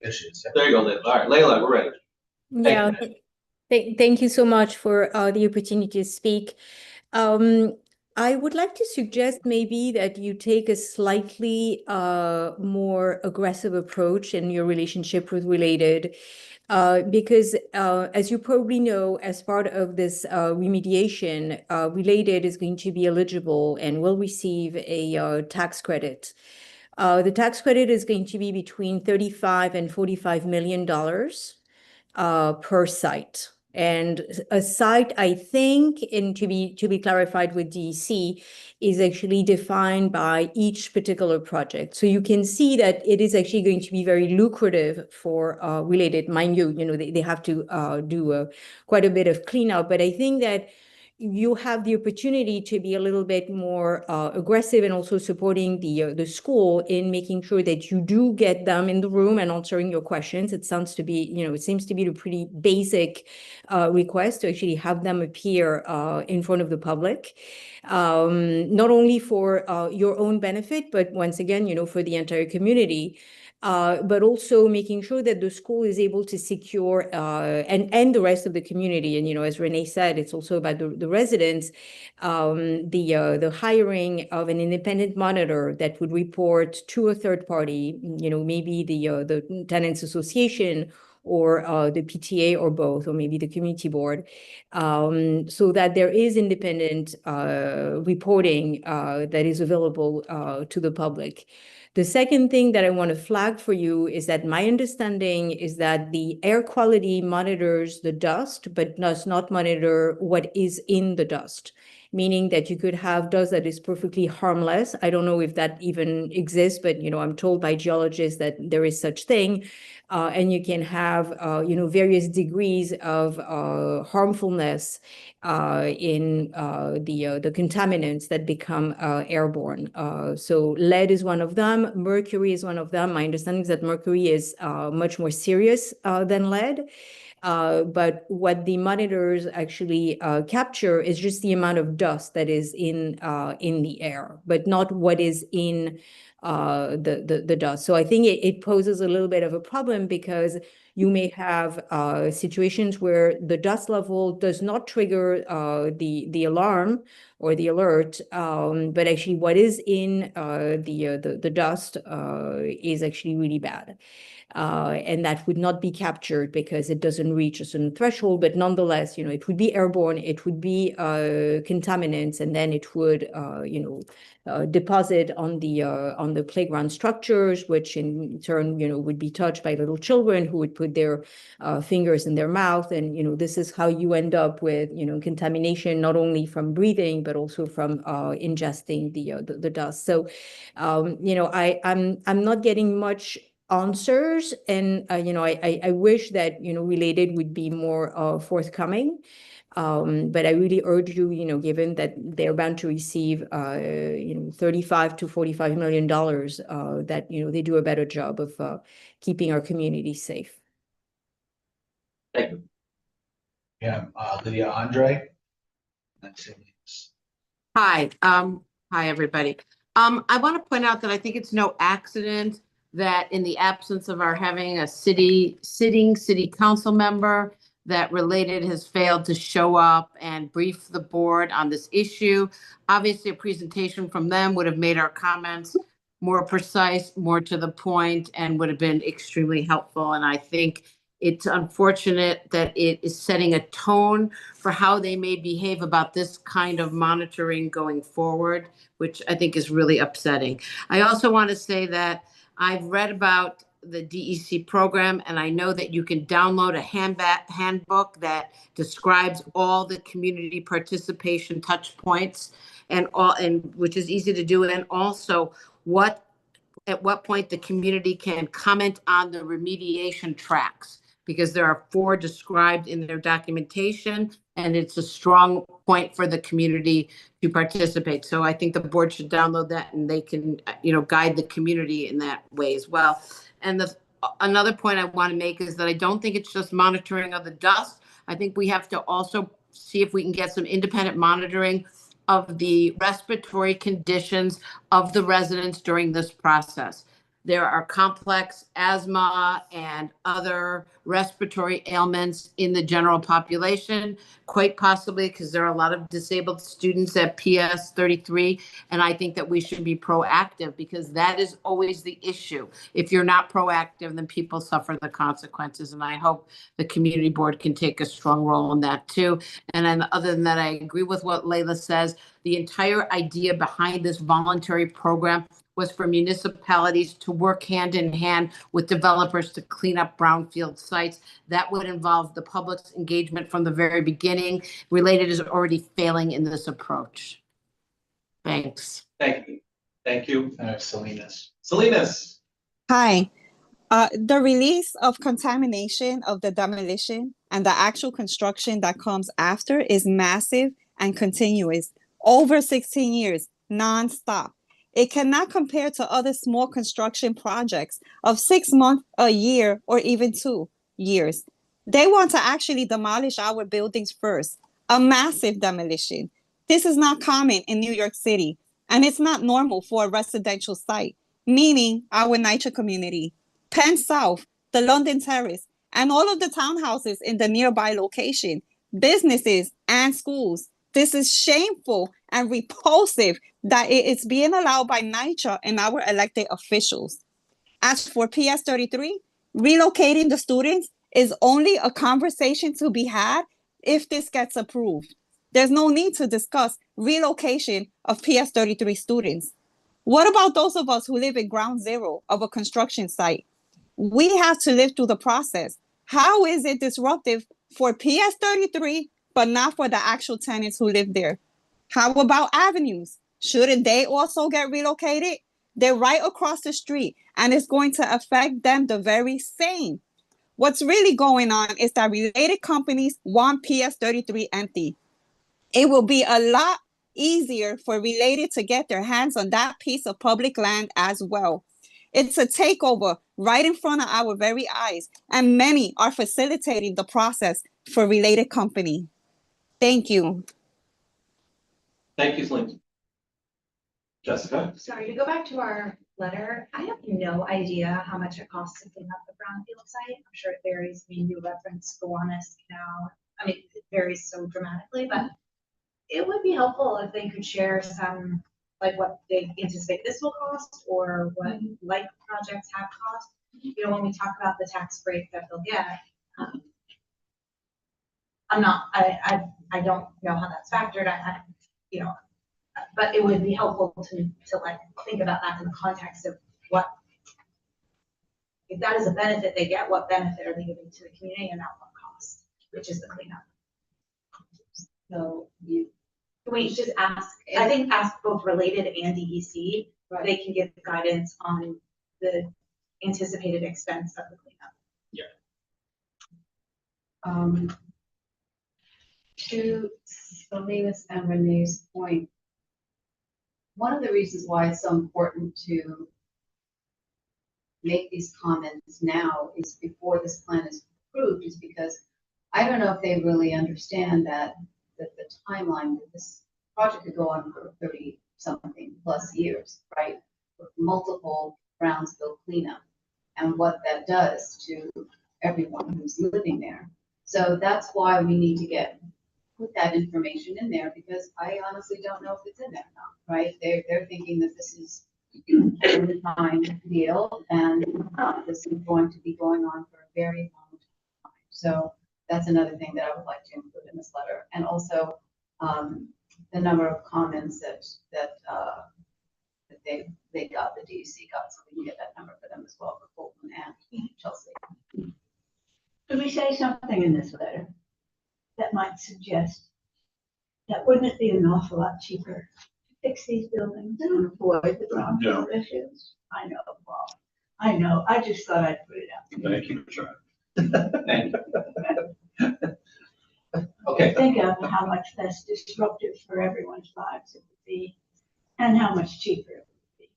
There she is. There you go, Layla. All right, Layla, we're ready. Yeah, thank you so much for the opportunity to speak. I would like to suggest maybe that you take a slightly more aggressive approach in your relationship with Related, because as you probably know, as part of this remediation, Related is going to be eligible and will receive a tax credit. The tax credit is going to be between $35 and $45 million per site. And a site, I think, and to be clarified with DEC, is actually defined by each particular project. So you can see that it is actually going to be very lucrative for Related. Mind you, they have to do quite a bit of cleanup. But I think that you have the opportunity to be a little bit more aggressive and also supporting the school in making sure that you do get them in the room and answering your questions. It sounds to be, it seems to be a pretty basic request to actually have them appear in front of the public, not only for your own benefit, but once again, for the entire community. But also making sure that the school is able to secure and the rest of the community. And as Renee said, it's also about the residents. The hiring of an independent monitor that would report to a third party, maybe the tenants association or the PTA or both, or maybe the community board, so that there is independent reporting that is available to the public. The second thing that I want to flag for you is that my understanding is that the air quality monitors the dust, but does not monitor what is in the dust, meaning that you could have dust that is perfectly harmless. I don't know if that even exists, but I'm told by geologists that there is such thing. And you can have, various degrees of harmfulness in the contaminants that become airborne. So lead is one of them. Mercury is one of them. My understanding is that mercury is much more serious than lead. But what the monitors actually capture is just the amount of dust that is in the air, but not what is in the dust. So I think it poses a little bit of a problem, because you may have situations where the dust level does not trigger the alarm or the alert, but actually what is in the dust is actually really bad. And that would not be captured because it doesn't reach a certain threshold, but nonetheless, it would be airborne, it would be contaminants, and then it would, deposit on the playground structures, which in turn, would be touched by little children who would put their fingers in their mouth. And, this is how you end up with, contamination, not only from breathing, but also from ingesting the dust. So, I'm not getting much answers, and I wish that Related would be more forthcoming, but I really urge you, given that they're bound to receive $35 to $45 million, that they do a better job of keeping our community safe. Thank you. Yeah, Lydia Andre. Hi, everybody. I want to point out that I think it's no accident that in the absence of our having a sitting city council member, that Related has failed to show up and brief the board on this issue. Obviously, a presentation from them would have made our comments more precise, more to the point, and would have been extremely helpful. And I think it's unfortunate that it is setting a tone for how they may behave about this kind of monitoring going forward, which I think is really upsetting. I also want to say that I've read about the DEC program, and I know that you can download a handbook that describes all the community participation touch points and which is easy to do, and also at what point the community can comment on the remediation tracks, because there are 4 described in their documentation, and it's a strong point for the community to participate. So I think the board should download that, and they can, guide the community in that way as well. And another point I want to make is that I don't think it's just monitoring of the dust. I think we have to also see if we can get some independent monitoring of the respiratory conditions of the residents during this process. There are complex asthma and other respiratory ailments in the general population, quite possibly because there are a lot of disabled students at PS 33. And I think that we should be proactive, because that is always the issue. If you're not proactive, then people suffer the consequences. And I hope the community board can take a strong role in that too. And then other than that, I agree with what Layla says. The entire idea behind this voluntary program was for municipalities to work hand in hand with developers to clean up brownfield sites. That would involve the public's engagement from the very beginning. Related is already failing in this approach. Thanks. Thank you. Thank you. Salinas. Salinas. Hi. The release of contamination of the demolition and the actual construction that comes after is massive and continuous, over 16 years, nonstop. It cannot compare to other small construction projects of 6 months, a year, or even 2 years. They want to actually demolish our buildings first, a massive demolition. This is not common in New York City, and it's not normal for a residential site, meaning our NYCHA community, Penn South, the London Terrace, and all of the townhouses in the nearby location, businesses and schools. This is shameful and repulsive that it is being allowed by NYCHA and our elected officials. As for PS 33, relocating the students is only a conversation to be had if this gets approved. There's no need to discuss relocation of PS 33 students. What about those of us who live in ground zero of a construction site? We have to live through the process. How is it disruptive for PS 33, but not for the actual tenants who live there? How about avenues? Shouldn't they also get relocated? They're right across the street, and it's going to affect them the very same. What's really going on is that related companies want PS 33 empty. It will be a lot easier for related to get their hands on that piece of public land as well. It's a takeover right in front of our very eyes, and many are facilitating the process for related company. Thank you. Thank you, Celine. Jessica? Sorry, to go back to our letter, I have no idea how much it costs to clean up the brownfield site. I'm sure it varies. I mean, you referenced Gowanus Canal. I mean, it varies so dramatically, but it would be helpful if they could share some, like what they anticipate this will cost or what like projects have cost. You know, when we talk about the tax break that they'll get, I don't know how that's factored. You know, but it would be helpful to like think about that in the context of what, if that is a benefit they get, what benefit are they giving to the community and at what cost, which is the cleanup. So can we just ask, I think ask both related and DEC, right. They can give guidance on the anticipated expense of the cleanup. Yeah. To Selena's and Renee's point, one of the reasons why it's so important to make these comments now is before this plan is approved, is because I don't know if they really understand that the timeline that this project could go on for 30-something plus years, right? With multiple brownfield cleanup and what that does to everyone who's living there. So that's why we need to put that information in there, because I honestly don't know if it's in there now, right? They're thinking that this is a one-time deal and this is going to be going on for a very long time. So that's another thing that I would like to include in this letter. And also the number of comments that they got, the DEC got, so we can get that number for them as well, for Fulton and Chelsea. Could we say something in this letter that might suggest that wouldn't it be an awful lot cheaper to fix these buildings and avoid the brownfield issues? I know, Paul. I know. I just thought I'd put it out. Thank you for trying. Thank you. Okay. Think of how much less disruptive for everyone's lives it would be, and how much cheaper it would be.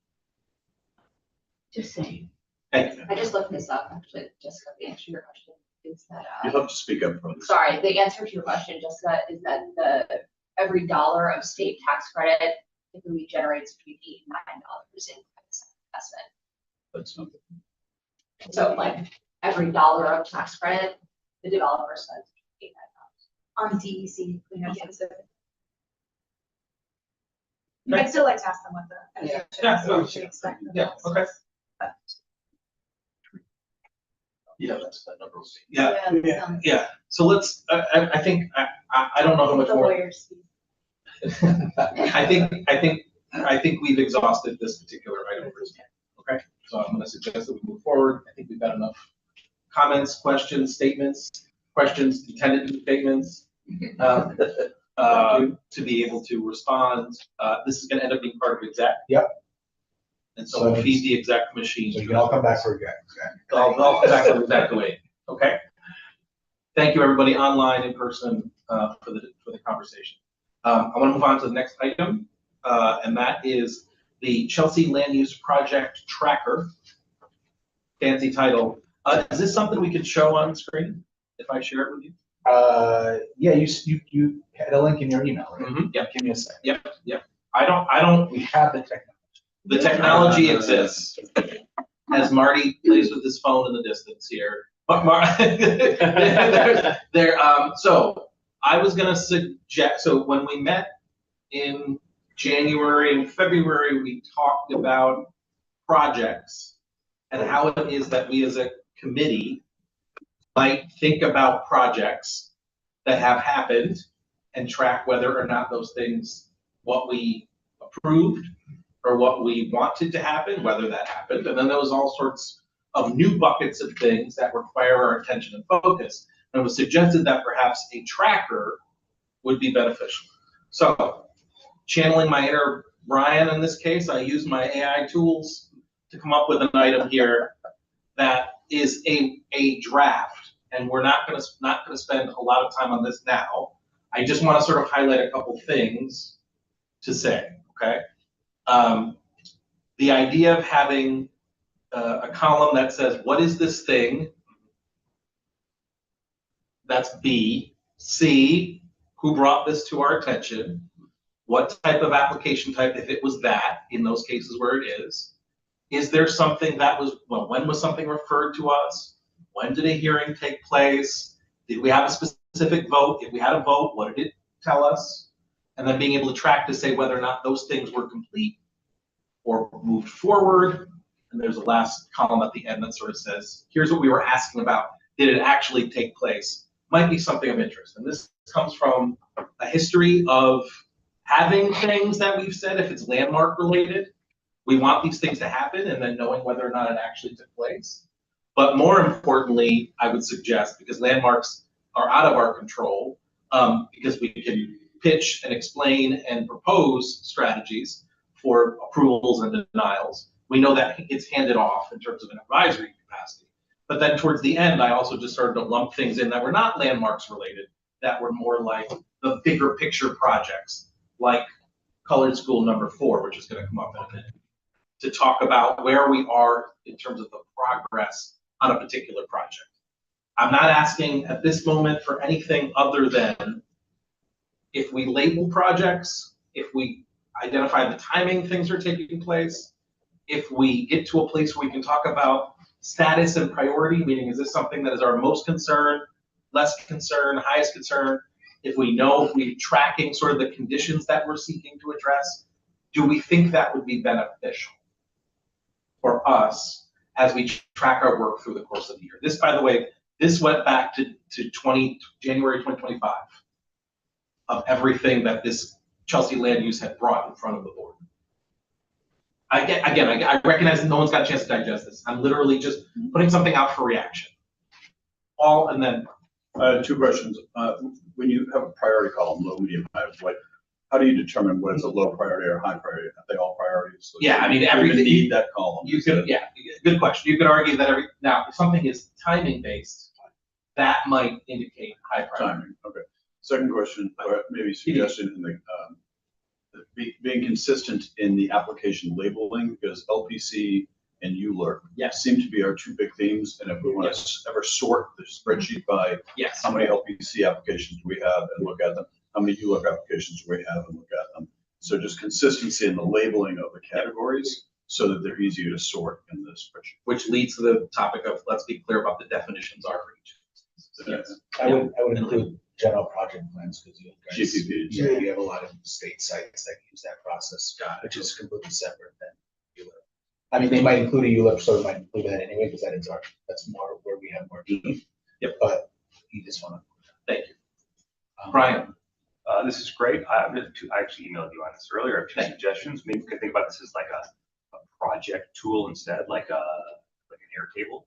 Just saying. Thank you. I just looked this up, actually, Jessica, the answer to your question is that. You'll have to speak up for this. Sorry, the answer to your question, Jessica, is that every dollar of state tax credit typically generates between $8 and $9 in investment. That's something. So like every dollar of tax credit, the developer spends $8 and $9 on DEC cleanup specific. I'd still like to ask them what the expect. Yeah, okay. Yeah, that's that number. Yeah. So let's. I think I don't know how much more. I think we've exhausted this particular item. Okay. So I'm going to suggest that we move forward. I think we've got enough comments, questions, statements, intended statements to be able to respond. This is going to end up being part of exec. Yep. And so we'll feed the exec machine. So you can all come back for exec. I'll come back for exec away. Okay. Thank you, everybody, online, in person, for the conversation. I want to move on to the next item, and that is the Chelsea Land Use Project Tracker. Fancy title. Is this something we could show on screen if I share it with you? Yeah, you had a link in your email, right? Mm-hmm. Yep. Give me a second. Yep. I don't. We have the technology. The technology exists. As Marty plays with his phone in the distance here. But so I was gonna suggest, so when we met in January and February, we talked about projects and how it is that we as a committee might think about projects that have happened and track whether or not those things, what we approved or what we wanted to happen, whether that happened. And then there was all sorts of new buckets of things that require our attention and focus. And it was suggested that perhaps a tracker would be beneficial. So channeling my inner Brian in this case, I use my AI tools to come up with an item here that is a draft. And we're not gonna spend a lot of time on this now. I just want to sort of highlight a couple things to say, okay? The idea of having a column that says, what is this thing? That's B. C, who brought this to our attention? What type of application type, if it was that, in those cases where it is? Is there something that was, well, when was something referred to us? When did a hearing take place? Did we have a specific vote? If we had a vote, what did it tell us? And then being able to track to say whether or not those things were complete or moved forward. And there's a last column at the end that sort of says, here's what we were asking about. Did it actually take place? Might be something of interest. And this comes from a history of having things that we've said, if it's landmark related, we want these things to happen, and then knowing whether or not it actually took place. But more importantly, I would suggest, because landmarks are out of our control, because we can pitch and explain and propose strategies for approvals and denials. We know that it's handed off in terms of an advisory capacity. But then towards the end, I also just started to lump things in that were not landmarks related, that were more like the bigger picture projects, like Colored School number 4, which is going to come up in a minute, to talk about where we are in terms of the progress on a particular project. I'm not asking at this moment for anything other than if we label projects, if we identify the timing things are taking place, if we get to a place where we can talk about status and priority, meaning is this something that is our most concern, less concern, highest concern, if we know if we're tracking sort of the conditions that we're seeking to address, do we think that would be beneficial for us as we track our work through the course of the year? This, by the way, this went back to January 2025 of everything that this Chelsea Land Use had brought in front of the board. I recognize no one's got a chance to digest this. I'm literally just putting something out for reaction. And then 2 questions. When you have a priority column, low, medium, high, how do you determine what is a low priority or high priority? Are they all priorities? So yeah, I mean, everything need that column. You could, yeah, good question. You could argue that now if something is timing based, that might indicate high priority. Timing. Okay. Second question, or maybe suggestion in the being consistent in the application labeling, because LPC and ULURP seem to be our 2 big themes. And if we want to ever sort the spreadsheet by how many LPC applications we have and look at them, how many ULURP applications we have and look at them. So just consistency in the labeling of the categories so that they're easier to sort in the spreadsheet. Which leads to the topic of, let's be clear about the definitions are for each. Yes. I would include general project plans, because you have a lot of state sites that use that process, which is completely separate than ULIP. I mean, they might include a ULIP, so we might include that anyway, because that's more where we have more need. Yep. But you just want to. Thank you. Brian. This is great. I actually emailed you on this earlier. I have 2 suggestions. Maybe we can think about this as like a project tool instead, like an Airtable.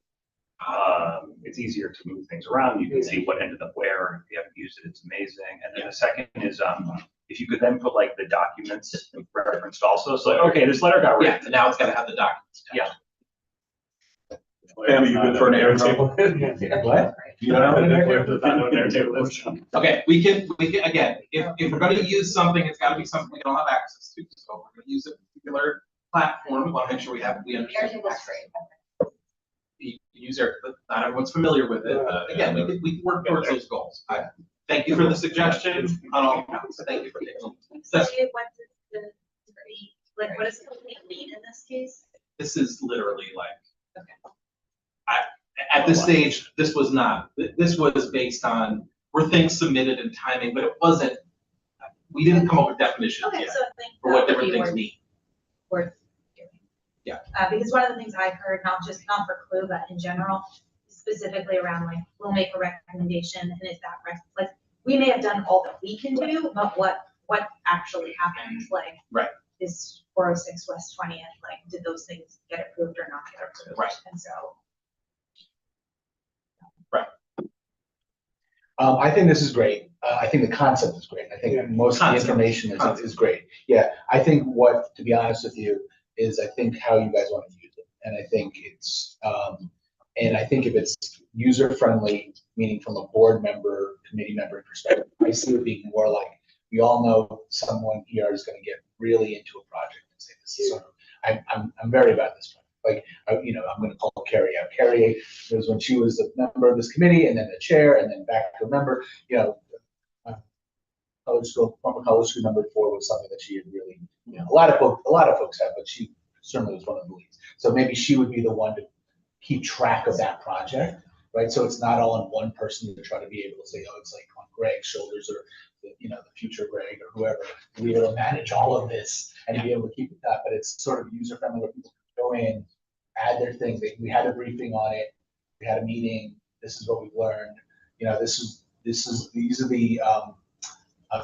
It's easier to move things around. You can see what ended up where. If you haven't used it, it's amazing. And then the second is if you could then put like the documents referenced also. So like, okay, this letter got written. Yeah, and now it's got to have the documents. Yeah. Pam, are you good for an air table? What? You don't have an air table? Okay, we can, again, if we're gonna use something, it's gotta be something we don't have access to, so we're gonna use a particular platform, we wanna make sure we understand. Airtable's great. You use air, but not everyone's familiar with it, again, we can work towards those goals. Thank you for the suggestion on all counts, thank you for taking. What does complete mean in this case? This is literally like, at this stage, this was not, this was based on, were things submitted and timing, but it wasn't, we didn't come up with definitions Okay, yet so I think for what that would different be things mean. worth doing. Yeah. Because one of the things I've heard, not for Clue, but in general, specifically around like, we'll make a recommendation, and is that like, we may have done all that we can do, but what actually happened, like, right, is 406 West 20th, like, did those things get approved or not get approved? Right. And so. Right. I think this is great. I think the concept is great. I think most of the information is great. Yeah, I think to be honest with you, is I think how you guys want to use it. And I think it's, and I think if it's user friendly, meaning from a board member, committee member perspective, I see it being more like, we all know someone here is going to get really into a project and say, this is sort of, I'm very about this one. Like, I'm going to call Carrie out. Carrie was when she was a member of this committee, and then the chair, and then back to a member. Former college school number 4 was something that she had really, a lot of folks have, but she certainly was one of the leads. So maybe she would be the one to keep track of that project, right? So it's not all on one person to try to be able to say, oh, it's like on Greg's shoulders, or the future Greg or whoever, to be able to manage all of this and be able to keep it that. But it's sort of user friendly where people can go in, add their things. We had a briefing on it. We had a meeting. This is what we've learned. These are the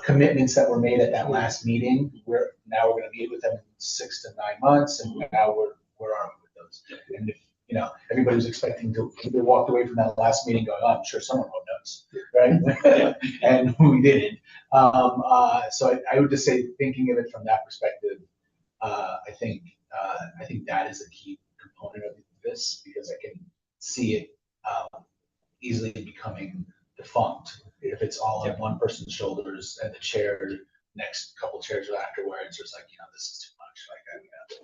commitments that were made at that last meeting. We're going to meet with them in 6 to 9 months, and now where are we with those? And if everybody was expecting to, they walked away from that last meeting going, oh, I'm sure someone wrote notes, right? And we didn't. So I would just say, thinking of it from that perspective, I think that is a key component of this, because I can see it easily becoming defunct if it's all on one person's shoulders, and the chair, next couple chairs afterwards, it's like, this is too much. Like,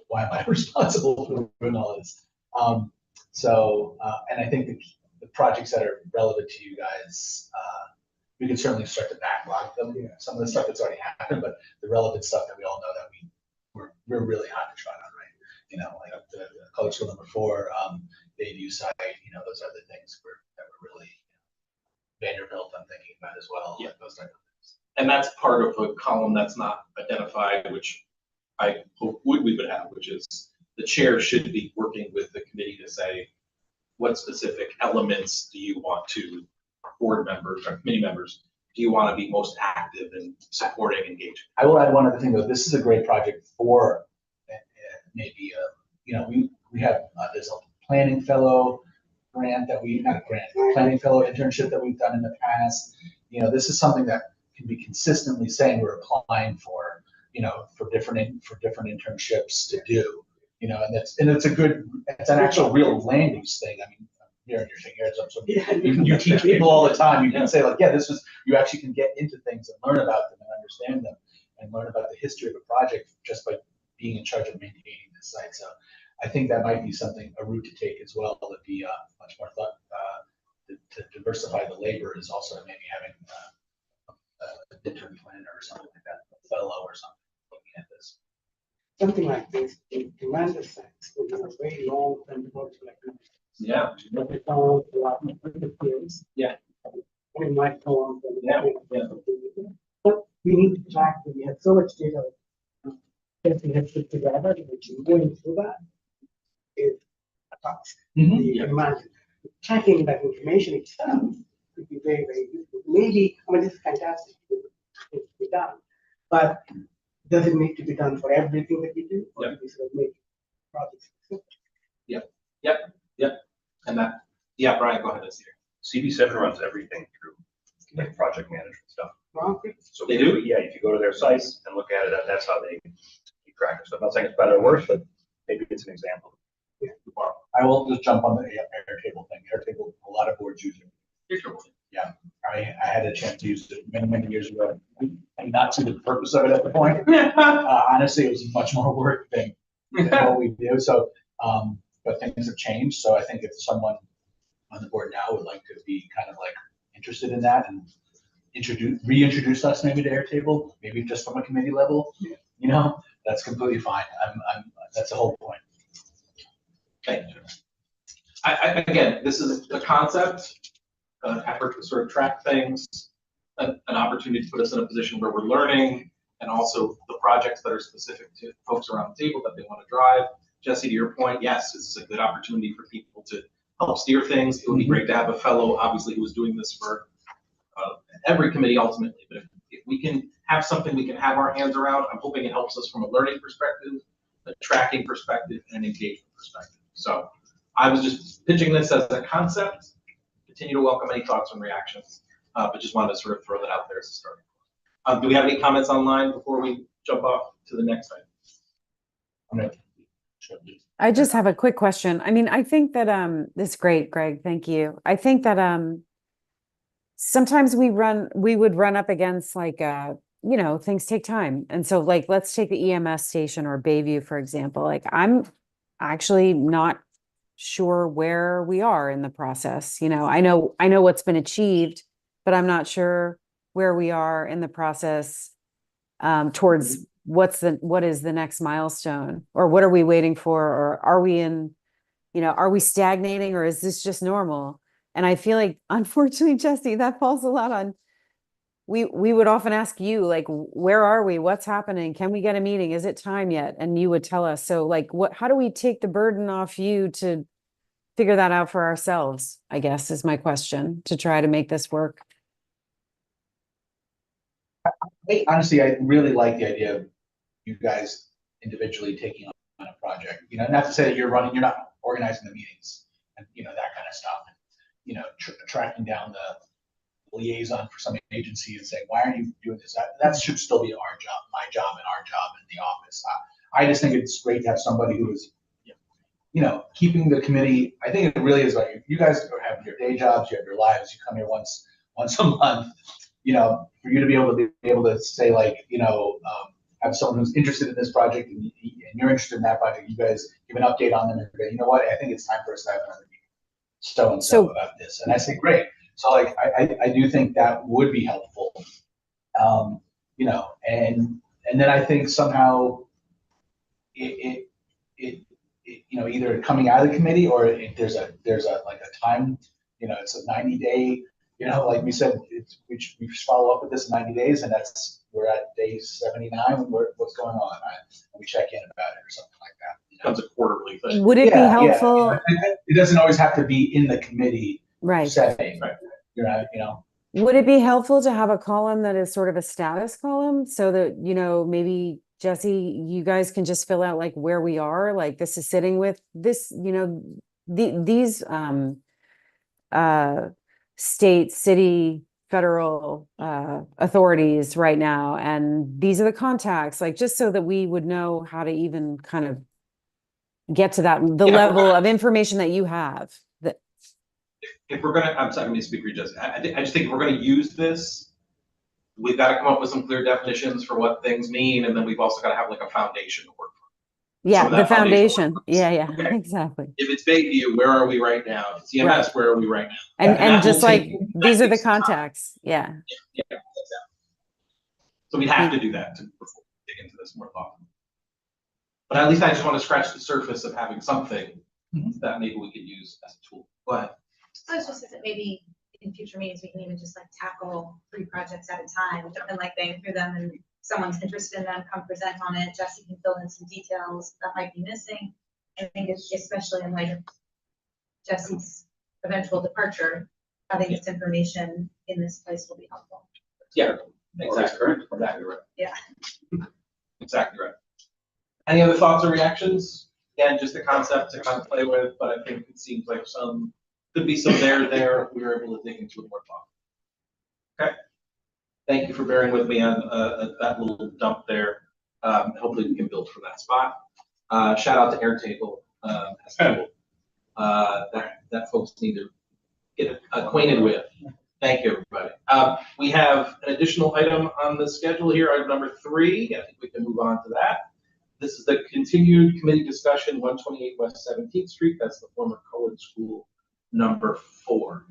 why am I responsible for doing all this? And I think the projects that are relevant to you guys, we can certainly start to backlog them. Some of the stuff that's already happened, but the relevant stuff that we all know that we're really hot to try on, right? Like the college school number 4, Bayview site, those other things that were really, Vanderbilt, I'm thinking about as well. Yeah. Those type of things. And that's part of a column that's not identified, which I hope we would have, which is the chair should be working with the committee to say, what specific elements do you want to, board members or committee members, do you want to be most active in supporting, engaging? I will add one other thing, though. This is a great project for maybe, we have, there's a planning fellow grant that planning fellow internship that we've done in the past. This is something that can be consistently saying we're applying for, for different internships to do, and it's an actual real land use thing. I mean, you're shaking your heads. You teach people all the time. You can say like, you actually can get into things and learn about them and understand them and learn about the history of a project just by being in charge of maintaining the site. So I think that might be a route to take as well, to be much more thought, to diversify the labor, is also maybe having a intern planner or something like that, a fellow or something looking at this. Something like this, in commander sites, we have a very long term project like this. Yeah. But we found a lot of years. Yeah. We might go on. Yeah. But we need to track that we have so much data that we have put together, which going through that is a task. You can imagine tracking that information itself could be very, very useful. Maybe, this is fantastic. It can be done. But does it need to be done for everything that we do? Or do we sort of make projects specific? Yep. And that, Brian, go ahead. Let's hear. CB7 runs everything through like project management stuff. So they do? Yeah, if you go to their sites and look at it, that's how they keep track of stuff. I'm not saying it's better or worse, but maybe it's an example. I will just jump on the boards use it. Yeah, I had a chance to use it many years ago, and not to the purpose of it at the point. Honestly, it was much more work than what we do. So, but things have changed. So I think if someone on the board now would like to be kind of like interested in that and reintroduce us maybe to Airtable, maybe just from a committee level, you know, that's completely fine. That's the whole point. Thank you. Again, this is a concept, an effort to sort of track things, an opportunity to put us in a position where we're learning, and also the projects that are specific to folks around the table that they want to drive. Jesse, to your point, yes, this is a good opportunity for people to help steer things. It would be great to have a fellow, obviously, who was doing this for every committee ultimately, but if we can have something we can have our hands around, I'm hoping it helps us from a learning perspective, a tracking perspective, and an engagement perspective. So I was just pitching this as a concept. Continue to welcome any thoughts and reactions, but just wanted to sort of throw that out there as a starting point. Do we have any comments online before we jump off to the next item? I just have a quick question. I mean, I think that this is great, Greg. Thank you. I think that sometimes we would run up against like you know, things take time. And so like let's take the EMS station or Bayview, for example. Like I'm actually not sure where we are in the process. You know, I know what's been achieved, but I'm not sure where we are in the process towards what is the next milestone, or what are we waiting for, or are we in, you know, are we stagnating, or is this just normal? And I feel like, unfortunately, Jesse, that falls a lot on, we would often ask you, like, where are we? What's happening? Can we get a meeting? Is it time yet? And you would tell us. So like, how do we take the burden off you to figure that out for ourselves, I guess, is my question, to try to make this work? Honestly, I really like the idea of you guys individually taking on a project. You know, not to say that you're not organizing the meetings and, you know, that kind of stuff. And, you know, tracking down the liaison for some agency and saying, why aren't you doing this? That should still be our job, my job, and our job in the office. I just think it's great to have somebody who is, you know, keeping the committee. I think it really is like, you guys have your day jobs, you have your lives, you come here once a month, you know, for you to be able to say, like, you know, have someone who's interested in this project and you're interested in that project, you guys give an update on them and go, you know what, I think it's time for us to have another meeting so about this. And I say, great. So like, I do think that would be helpful. You know, and then I think somehow it you know, either coming out of the committee, or if there's a like a time, you know, it's a 90-day, you know, like we said, we follow up with this in 90 days, and we're at day 79, what's going on, right? And we check in about it or something like that. You know? Becomes a quarterly thing. Would it be helpful? Yeah. It doesn't always have to be in the committee setting, right? You know. Would it be helpful to have a column that is sort of a status column, so that, you know, maybe Jesse, you guys can just fill out like where we are, like this is sitting with this, you know, these state, city, federal authorities right now, and these are the contacts, like, just so that we would know how to even kind of get to the level of information that you have. That if we're gonna, I'm sorry, let me speak for you, Jesse. I just think if we're gonna use this, we've got to come up with some clear definitions for what things mean, and then we've also got to have like a foundation to work from. Yeah, the foundation. Yeah, okay. Exactly. If it's Bayview, where are we right now? If it's EMS, Right. where are we right now? And just like, these are the contacts. Yeah. Yeah, exactly. So we'd have to do that before we dig into this more thoughtfully. But at least I just want to scratch the surface of having something that maybe we could use as a tool. Go ahead. I was just thinking maybe in future meetings, we can even just like tackle 3 projects at a time, and like going through them, and someone's interested in them, come present on it. Jesse can fill in some details that might be missing. I think it's especially in light of Jesse's eventual departure, having this information in this place will be helpful. Yeah, exactly. Exactly right. Yeah. Exactly right. Any other thoughts or reactions? Again, just a concept to kind of play with, but I think it seems like could be some there if we were able to dig into it more thoughtfully. Okay. Thank you for bearing with me on that little dump there. Hopefully we can build from that spot. Shout out to Airtable. That folks need to get acquainted with. Thank you, everybody. We have an additional item on the schedule here, item number 3. I think we can move on to that. This is the continued committee discussion, 128 West 17th Street. That's the former Cohen School number 4.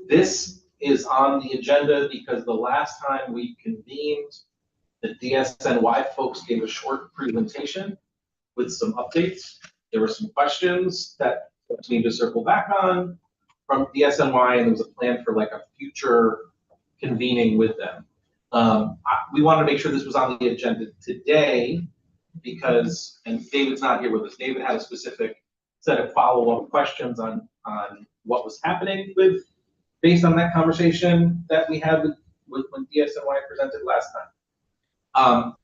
This is on the agenda because the last time we convened, the DSNY folks gave a short presentation with some updates. There were some questions that we need to circle back on from DSNY, and there was a plan for like a future convening with them. We wanted to make sure this was on the agenda today because, and David's not here with us, David had a specific set of follow-up questions on what was happening with, based on that conversation that we had with when DSNY presented last time.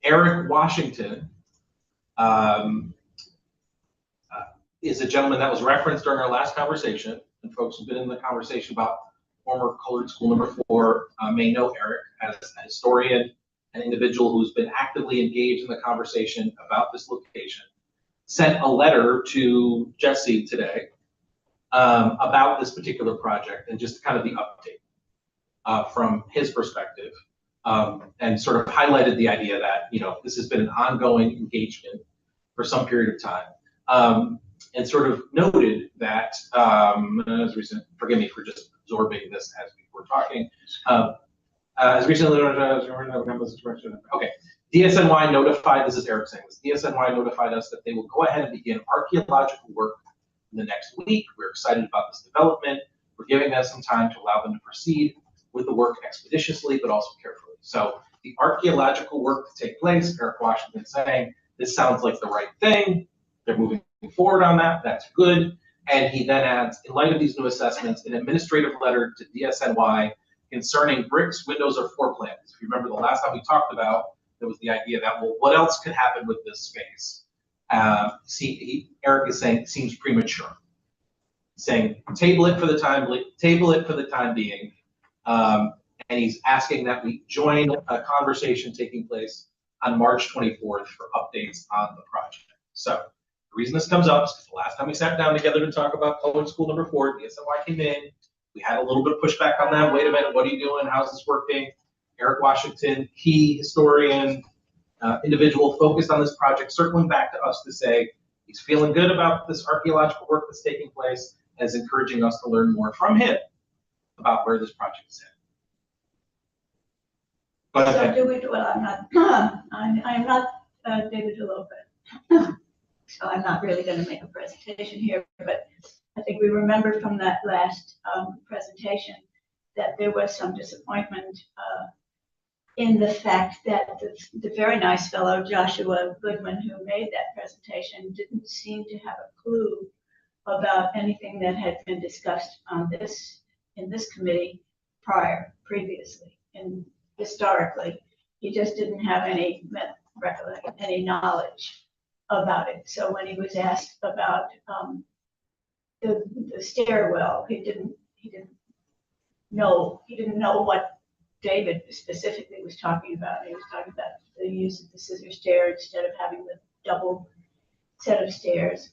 Eric Washington is a gentleman that was referenced during our last conversation, and folks who've been in the conversation about former Colored School number 4 may know Eric as a historian, an individual who's been actively engaged in the conversation about this location, sent a letter to Jesse today about this particular project and just kind of the update from his perspective, and sort of highlighted the idea that, you know, this has been an ongoing engagement for some period of time, and sort of noted that, as recent, forgive me for just absorbing this as we were talking, as recently, okay, DSNY notified, this is Eric saying this, DSNY notified us that they will go ahead and begin archaeological work in the next week. We're excited about this development. We're giving them some time to allow them to proceed with the work expeditiously, but also carefully. So the archaeological work to take place, Eric Washington saying, this sounds like the right thing. They're moving forward on that. That's good. And he then adds, in light of these new assessments, an administrative letter to DSNY concerning bricks, windows, or floor plans. If you remember the last time we talked about, there was the idea that, well, what else could happen with this space? Eric is saying it seems premature. Saying table it for the time being, and he's asking that we join a conversation taking place on March 24th for updates on the project. So the reason this comes up is because the last time we sat down together to talk about Cohen School number 4, DSNY came in. We had a little bit of pushback on that. Wait a minute, what are you doing? How's this working? Eric Washington, key historian, individual focused on this project, circling back to us to say he's feeling good about this archaeological work that's taking place and is encouraging us to learn more from him about where this project is at. Go ahead. So do it, well, I'm not David DeLopez. So I'm not really going to make a presentation here, but I think we remember from that last presentation that there was some disappointment in the fact that the very nice fellow, Joshua Goodman, who made that presentation, didn't seem to have a clue about anything that had been discussed on this, in this committee previously. And historically, he just didn't have any knowledge about it. So when he was asked about the stairwell, he didn't know what David specifically was talking about. He was talking about the use of the scissor stair instead of having the double set of stairs.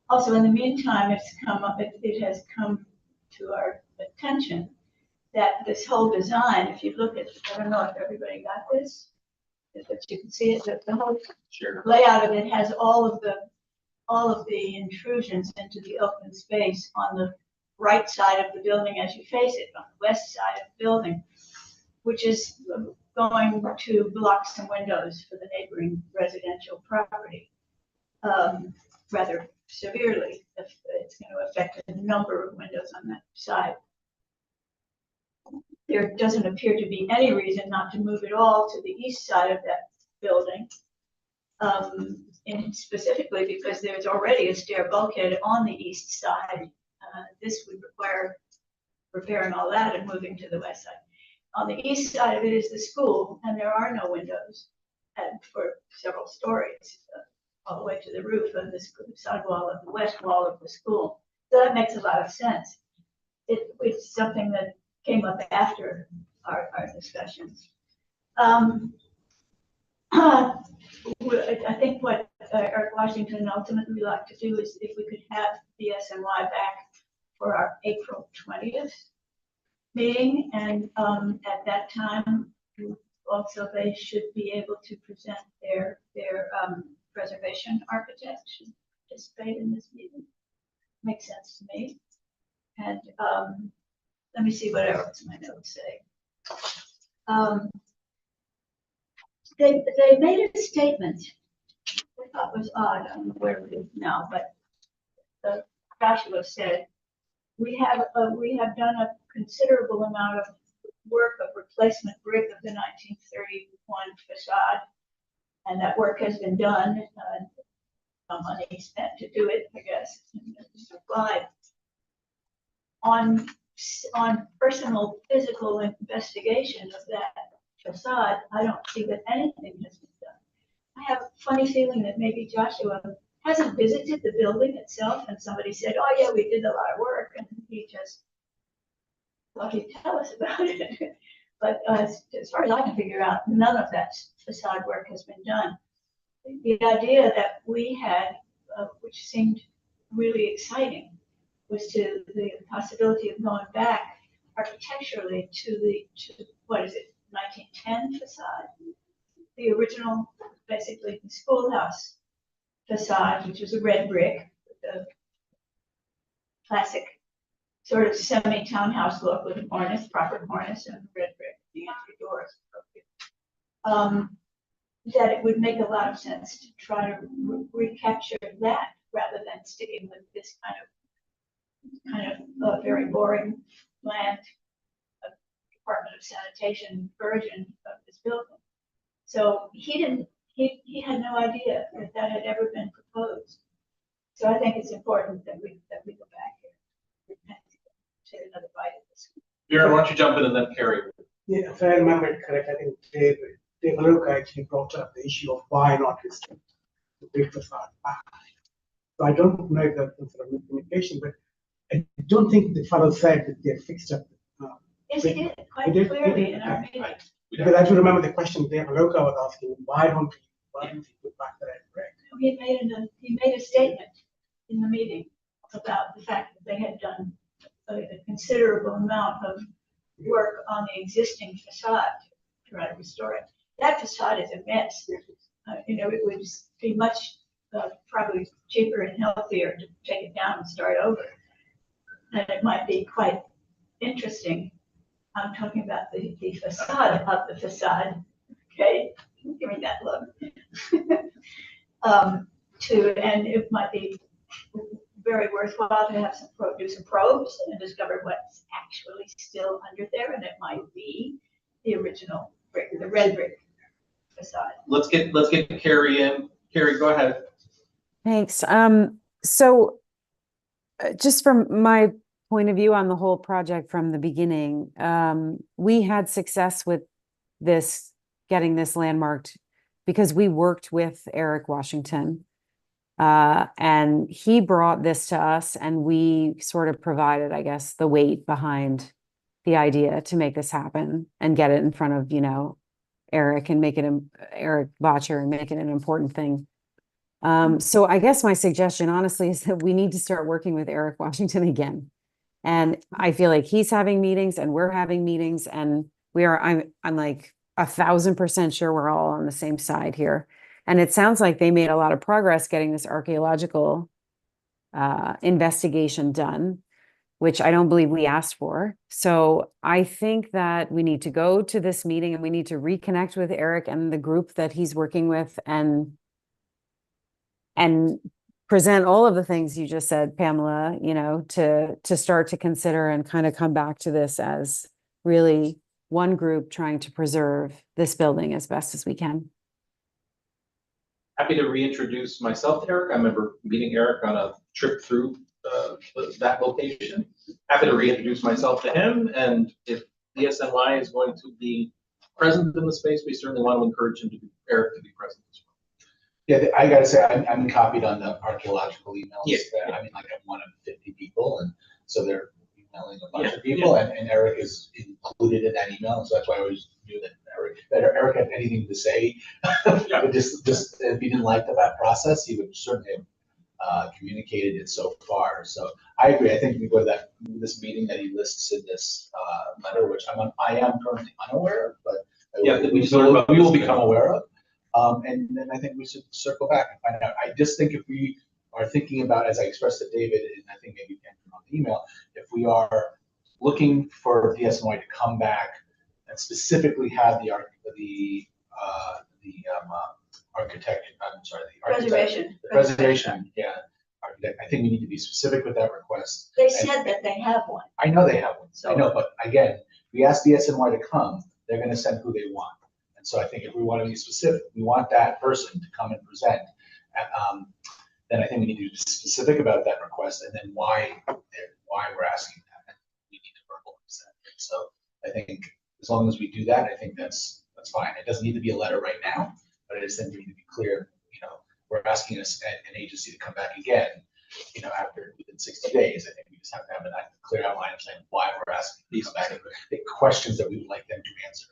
Also, in the meantime, it has come to our attention that this whole design, if you look at, I don't know if everybody got this, but you can see it, that the whole layout of it has all of the intrusions into the open space on the right side of the building as you face it, on the west side of the building, which is going to block some windows for the neighboring residential property rather severely. It's going to affect a number of windows on that side. There doesn't appear to be any reason not to move it all to the east side of that building, and specifically because there's already a stair bulkhead on the east side. This would require repairing all that and moving to the west side. On the east side of it is the school, and there are no windows for several stories all the way to the roof of the side wall of the west wall of the school. So that makes a lot of sense. It's something that came up after our discussions. I think what Eric Washington ultimately would like to do is if we could have the SNY back for our April 20th meeting, and at that time, also they should be able to present their preservation architect should participate in this meeting. Makes sense to me. And let me see what else my notes say. They made a statement I thought was odd. I don't know where it is now, but Joshua said, we have done a considerable amount of work of replacement brick of the 1931 facade, and that work has been done. Some money spent to do it, I guess. But on personal physical investigation of that facade, I don't see that anything has been done. I have a funny feeling that maybe Joshua hasn't visited the building itself, and somebody said, "Oh yeah, we did a lot of work," and he just thought he'd tell us about it. But as far as I can figure out, none of that facade work has been done. The idea that we had, which seemed really exciting, was to the possibility of going back architecturally to what is it, 1910 facade, the original, basically the schoolhouse facade, which was a red brick, with the classic sort of semi-townhouse look with a cornice, proper cornice, and red brick, the entry doors. That it would make a lot of sense to try to recapture that rather than sticking with this kind of very boring, bland Department of Sanitation version of this building. So he had no idea that that had ever been proposed. So I think it's important that we go back here and take another bite at this. Vera, why don't you jump in and then Carrie? Yeah, if I remember it correct, I think Dave Luca actually brought up the issue of why not restrict the brick facade back. So I don't know if that's some sort of communication, but I don't think the fellow said that they fixed up. Yes, he did, quite clearly in our meeting. Because I do remember the question Dave Luca was asking, why don't we put back the red brick? He made a statement in the meeting about the fact that they had done a considerable amount of work on the existing facade to try to restore it. That facade is a mess. It would be much probably cheaper and healthier to take it down and start over. And it might be quite interesting. I'm talking about the facade of the facade. Okay, give me that look. And it might be very worthwhile to have do some probes and discover what's actually still under there, and it might be the original brick, the red brick facade. Let's get Carrie in. Carrie, go ahead. Thanks. So just from my point of view on the whole project from the beginning, we had success with getting this landmarked because we worked with Eric Washington. And he brought this to us, and we sort of provided, I guess, the weight behind the idea to make this happen and get it in front of, Eric and make it Eric Botcher and make it an important thing. So I guess my suggestion, honestly, is that we need to start working with Eric Washington again. And I feel like he's having meetings and we're having meetings, and I'm like 1,000% sure we're all on the same side here. And it sounds like they made a lot of progress getting this archaeological investigation done, which I don't believe we asked for. So I think that we need to go to this meeting and we need to reconnect with Eric and the group that he's working with and present all of the things you just said, Pamela, to start to consider and kind of come back to this as really one group trying to preserve this building as best as we can. Happy to reintroduce myself to Eric. I remember meeting Eric on a trip through that location. Happy to reintroduce myself to him. And if DSNY is going to be present in the space, we certainly want to encourage Eric to be present as well. Yeah, I gotta say, I'm copied on the archaeological emails. Yeah. I'm one of 50 people, and so emailing a bunch of people, and Eric is included in that email, and so that's why I always knew that Eric had anything to say. just if he didn't like that process, he would certainly have communicated it so far. So I agree. I think we go to this meeting that he lists in this letter, which I am currently unaware of, but we will become aware of. And then I think we should circle back and find out. I just think if we are thinking about, as I expressed to David, and I think maybe on the email, if we are looking for DSNY to come back and specifically have the preservation, architect, I think we need to be specific with that request. They said that they have one. I know they have one. I know, but again, we ask DSNY to come, they're going to send who they want. And so I think if we want to be specific, we want that person to come and present. Then I think we need to be specific about that request and then why we're asking that. And we need to verbalize that. So I think as long as we do that, I think that's fine. It doesn't need to be a letter right now, but I just think we need to be clear. We're asking an agency to come back again. Within 60 days. I think we just have to have a clear outline of saying why we're asking these questions that we would like them to answer.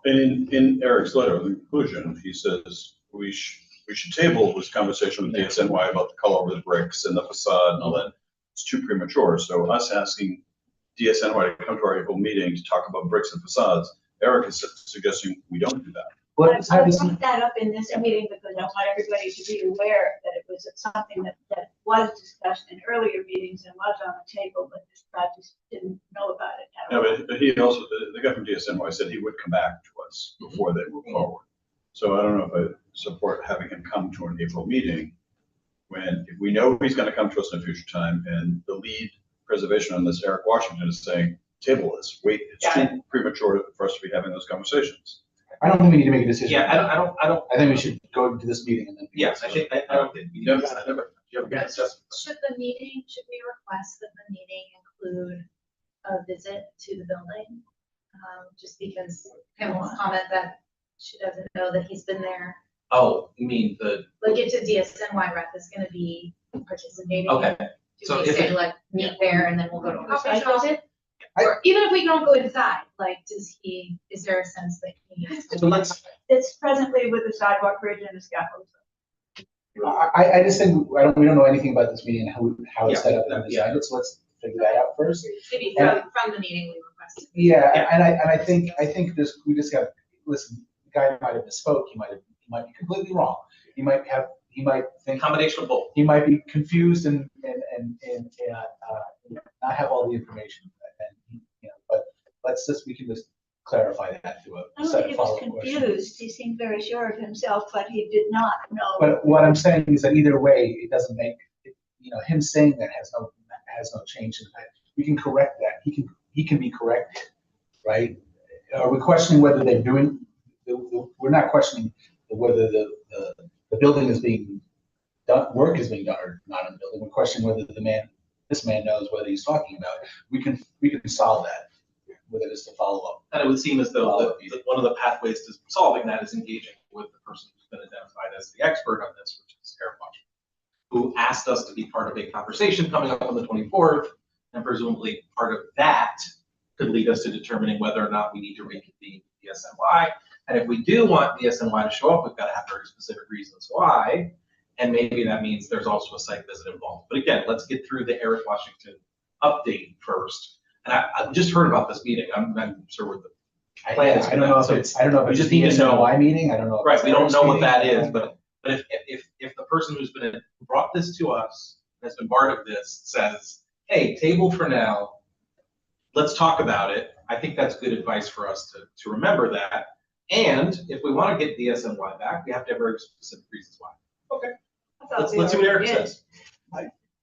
And in Eric's letter, in the conclusion, he says we should table this conversation with DSNY about the color of the bricks and the facade and all that. It's too premature. So us asking DSNY to come to our April meeting to talk about bricks and facades, Eric is suggesting we don't do that. I brought that up in this meeting because I want everybody to be aware that it was something that was discussed in earlier meetings and was on the table, but I just didn't know about it at all. But he also, the guy from DSNY said he would come back to us before they move forward. So I don't know if I support having him come to an April meeting if we know he's going to come to us in a future time and the lead preservation on this, Eric Washington, is saying, table this, wait, it's too premature for us to be having those conversations. I don't think we need to make a decision. Yeah, I don't. I think we should go to this meeting and then. Yes, I don't think. Should we request that the meeting include a visit to the building? Just because Pamela's comment that she doesn't know that he's been there. Oh, you mean Like if the DSNY rep is gonna be participating. Okay. Do we say like meet there and then we'll go to a coffee shop? Or even if we don't go inside, like is there a sense that he needs to? It's presently with the sidewalk bridge and the scaffold. I just think we don't know anything about this meeting and how it's set up and designed. So let's figure that out first. Maybe from the meeting we requested. Yeah, and I think we just got listen. The guy might have misspoke. He might be completely wrong. He might think combination of both. He might be confused and not have all the information. But we can just clarify that through a set of follow-up questions. He was confused. He seemed very sure of himself, but he did not know. But what I'm saying is that either way, it doesn't make him saying that has no change in that. We can correct that. He can be corrected, right? Are we questioning whether they're doing? We're not questioning whether the building is being done, work is being done or not in the building. We're questioning whether this man knows what he's talking about. We can solve that. Whether it's to follow up. And it would seem as though one of the pathways to solving that is engaging with the person who's been identified as the expert on this, which is Eric Washington, who asked us to be part of a conversation coming up on the 24th, and presumably part of that could lead us to determining whether or not we need to reconvene DSNY. And if we do want DSNY to show up, we've got to have very specific reasons why. And maybe that means there's also a site visit involved. But again, let's get through the Eric Washington update first. And I just heard about this meeting. I'm sure with the plan. I don't know if it's we just need to know why meeting. I don't know. Right, we don't know what that is, but if the person who brought this to us, has been part of this, says, hey, table for now, let's talk about it. I think that's good advice for us to remember that. And if we want to get DSNY back, we have to have very specific reasons why. Okay, let's see what Eric says.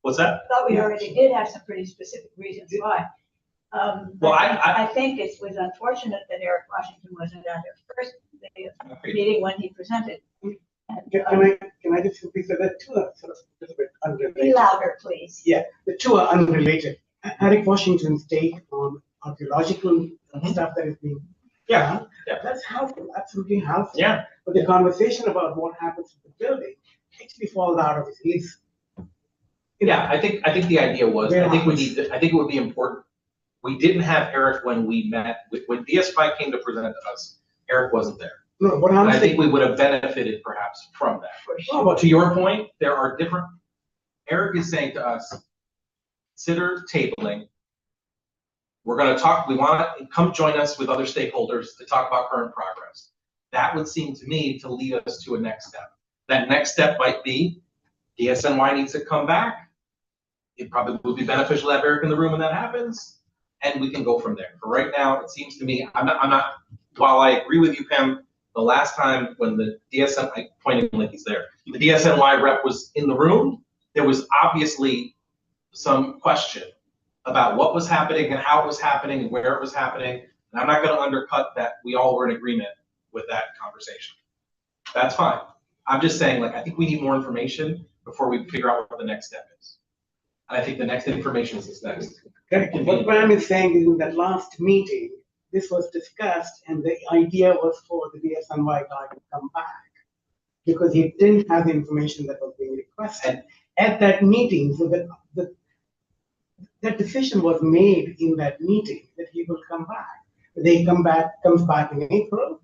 What's that? I thought we already did have some pretty specific reasons why. Well, I think it was unfortunate that Eric Washington wasn't at the first day of the meeting when he presented. Can I just repeat that? The two are sort of a little bit unrelated. Be louder, please. Yeah, the two are unrelated. Eric Washington's take on archaeological stuff that is being done, that's helpful, absolutely helpful. Yeah. But the conversation about what happens to the building actually falls out of his Yeah, I think the idea was, I think it would be important. We didn't have Eric when we met, when DS5 came to present to us, Eric wasn't there. No, what And I'm I saying. think we would have benefited perhaps from that. Oh, but To your point, there are different, Eric is saying to us, consider tabling. We're gonna talk, we want to come join us with other stakeholders to talk about current progress. That would seem to me to lead us to a next step. That next step might be DSNY needs to come back. It probably would be beneficial to have Eric in the room when that happens, and we can go from there. For right now, it seems to me, I'm not, while I agree with you, Pam, the last time when the DSN, I pointed like he's there, the DSNY rep was in the room, there was obviously some question about what was happening and how it was happening and where it was happening. And I'm not gonna undercut that we all were in agreement with that conversation. That's fine. I'm just saying, like, I think we need more information before we figure out what the next step is. And I think the next information is this next. correct. What Pam is saying is in the last meeting, this was discussed and the idea was for the DSNY guy to come back because he didn't have the information that was being requested at that meeting. So that decision was made in that meeting that he will come back. Comes back in April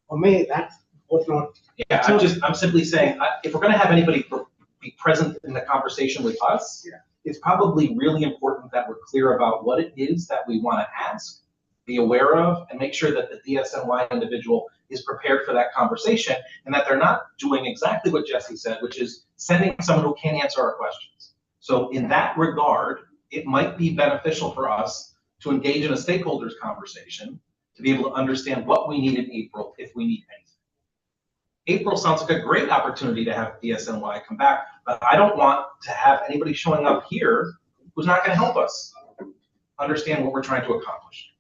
or May, that was not. Yeah, I'm simply saying, if we're gonna have anybody be present in the conversation with us, it's probably really important that we're clear about what it is that we wanna ask, be aware of, and make sure that the DSNY individual is prepared for that conversation, and that they're not doing exactly what Jesse said, which is sending someone who can't answer our questions. So in that regard, it might be beneficial for us to engage in a stakeholders conversation to be able to understand what we need in April if we need anything. April sounds like a great opportunity to have DSNY come back, but I don't want to have anybody showing up here who's not going to help us understand what we're trying to accomplish.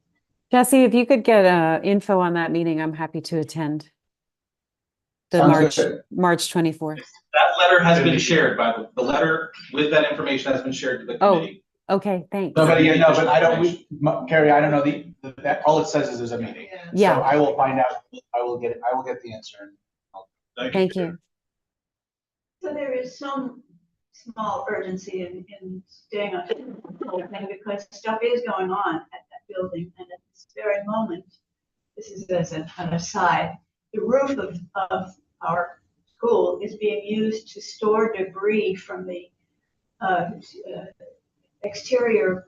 Jesse, if you could get info on that meeting, I'm happy to attend. The Sounds good. March 24th. That letter has been shared by the letter with that information has been shared to the committee. Okay, thanks. No, but I don't, Carrie, I don't know that all it says is there's a meeting. Yeah. So I will find out, I will get the answer. Thank you. So there is some small urgency in staying on the whole thing because stuff is going on at that building, and at this very moment, this is as an aside, the roof of our school is being used to store debris from the exterior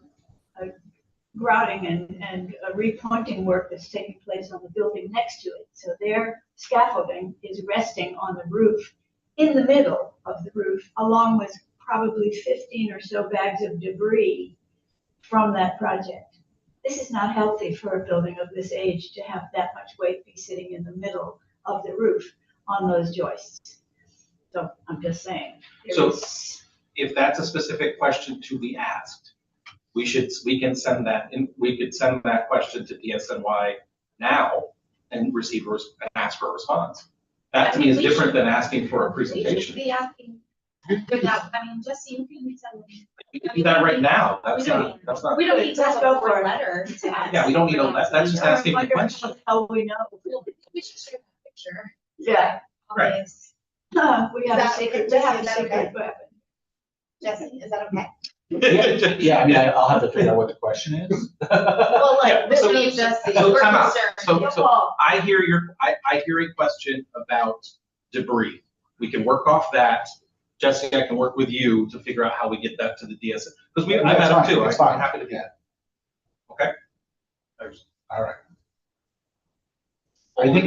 grouting and repointing work that's taking place on the building next to it. So their scaffolding is resting on the roof, in the middle of the roof, along with probably 15 or so bags of debris from that project. This is not healthy for a building of this age to have that much weight be sitting in the middle of the roof on those joists. So I'm just saying. So if that's a specific question to be asked, we can send that in, we could send that question to DSNY now and ask for a response. That to me is different than asking for a presentation. We should be asking without, I mean, just you can send. We can do that right now. That's not. We don't need to have a forward letter to ask. Yeah, we don't need a letter. That's just asking the question. How we know? We should share that picture. Yeah. Right. We have a secret, we have a secret weapon. Jesse, is that okay? Yeah, I mean, I'll have to figure out what the question is. Well, like, Yeah, this so- means Jesse. So we're time out. concerned. So I hear a question about debris. We can work off that. Jesse, I can work with you to figure out how we get that to the DSN. Because I've had them too. That's I'm fine. happy to do that. Okay? All right. I think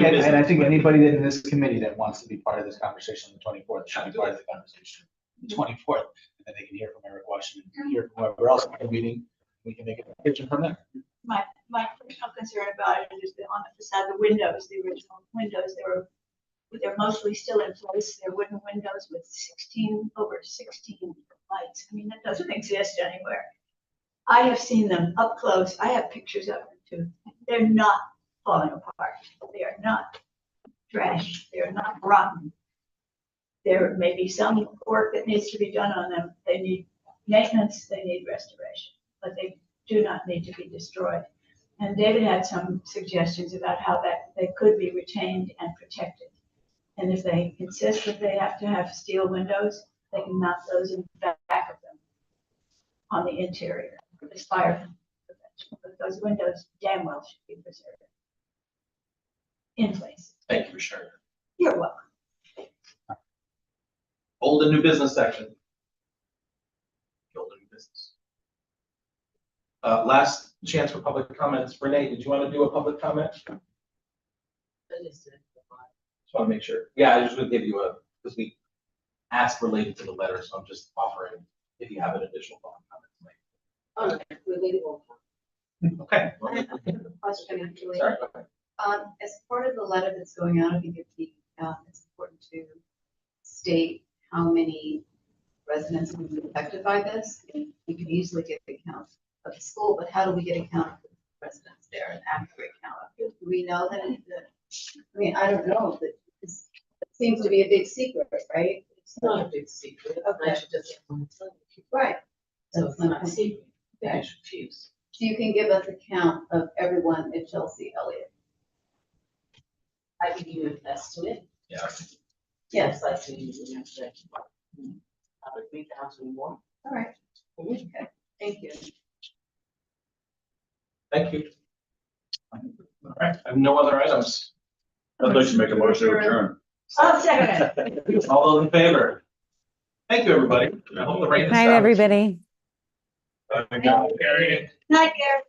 anybody that in this committee that wants to be part of this conversation on the 24th should be part of the conversation on the 24th. And then they can hear from Eric Washington, hear from whoever else at the meeting. We can make a decision from there. My personal concern about it is that on the facade, the windows, the original windows, they're mostly still in place. They're wooden windows with over 16 lights. I mean, that doesn't exist anywhere. I have seen them up close. I have pictures of them too. They're not falling apart. They are not trash. They are not rotten. There may be some work that needs to be done on them. They need maintenance, they need restoration, but they do not need to be destroyed. And David had some suggestions about how that they could be retained and protected. And if they insist that they have to have steel windows, they can mount those in the back of them. on the interior, as fire prevention, but those windows damn well should be preserved in place. Thank you for sharing. You're welcome. Old and new business section. Old and new business. Last chance for public comments. Renee, did you want to do a public comment? Just want to make sure. Yeah, I just would give you a, because we asked related to the letter, so I'm just offering if you have an additional public comment. Okay, relatable. Okay. I have a question actually. Sorry, go ahead. As part of the letter that's going out, I think it's important to state how many residents will be affected by this. We can easily get the count of the school, but how do we get a count of the residents there, an accurate count? Do we know that? I mean, I don't know, but it seems to be a big secret, right? It's not a big secret. Okay. I should just want to tell you. Right. So it's not a secret. Okay. I should choose. So you can give us a count of everyone at Chelsea Elliott. I give you an estimate. Yeah. Yes. I can use an estimate. About 3,000 more. All right. Okay. Thank you. Thank you. All right, I have no other items. I'd like to make a motion to adjourn. I'll second it. All those in favor? Thank you, everybody. I hope the rain is Night, down. everybody. Night, Gary. Night, Gary.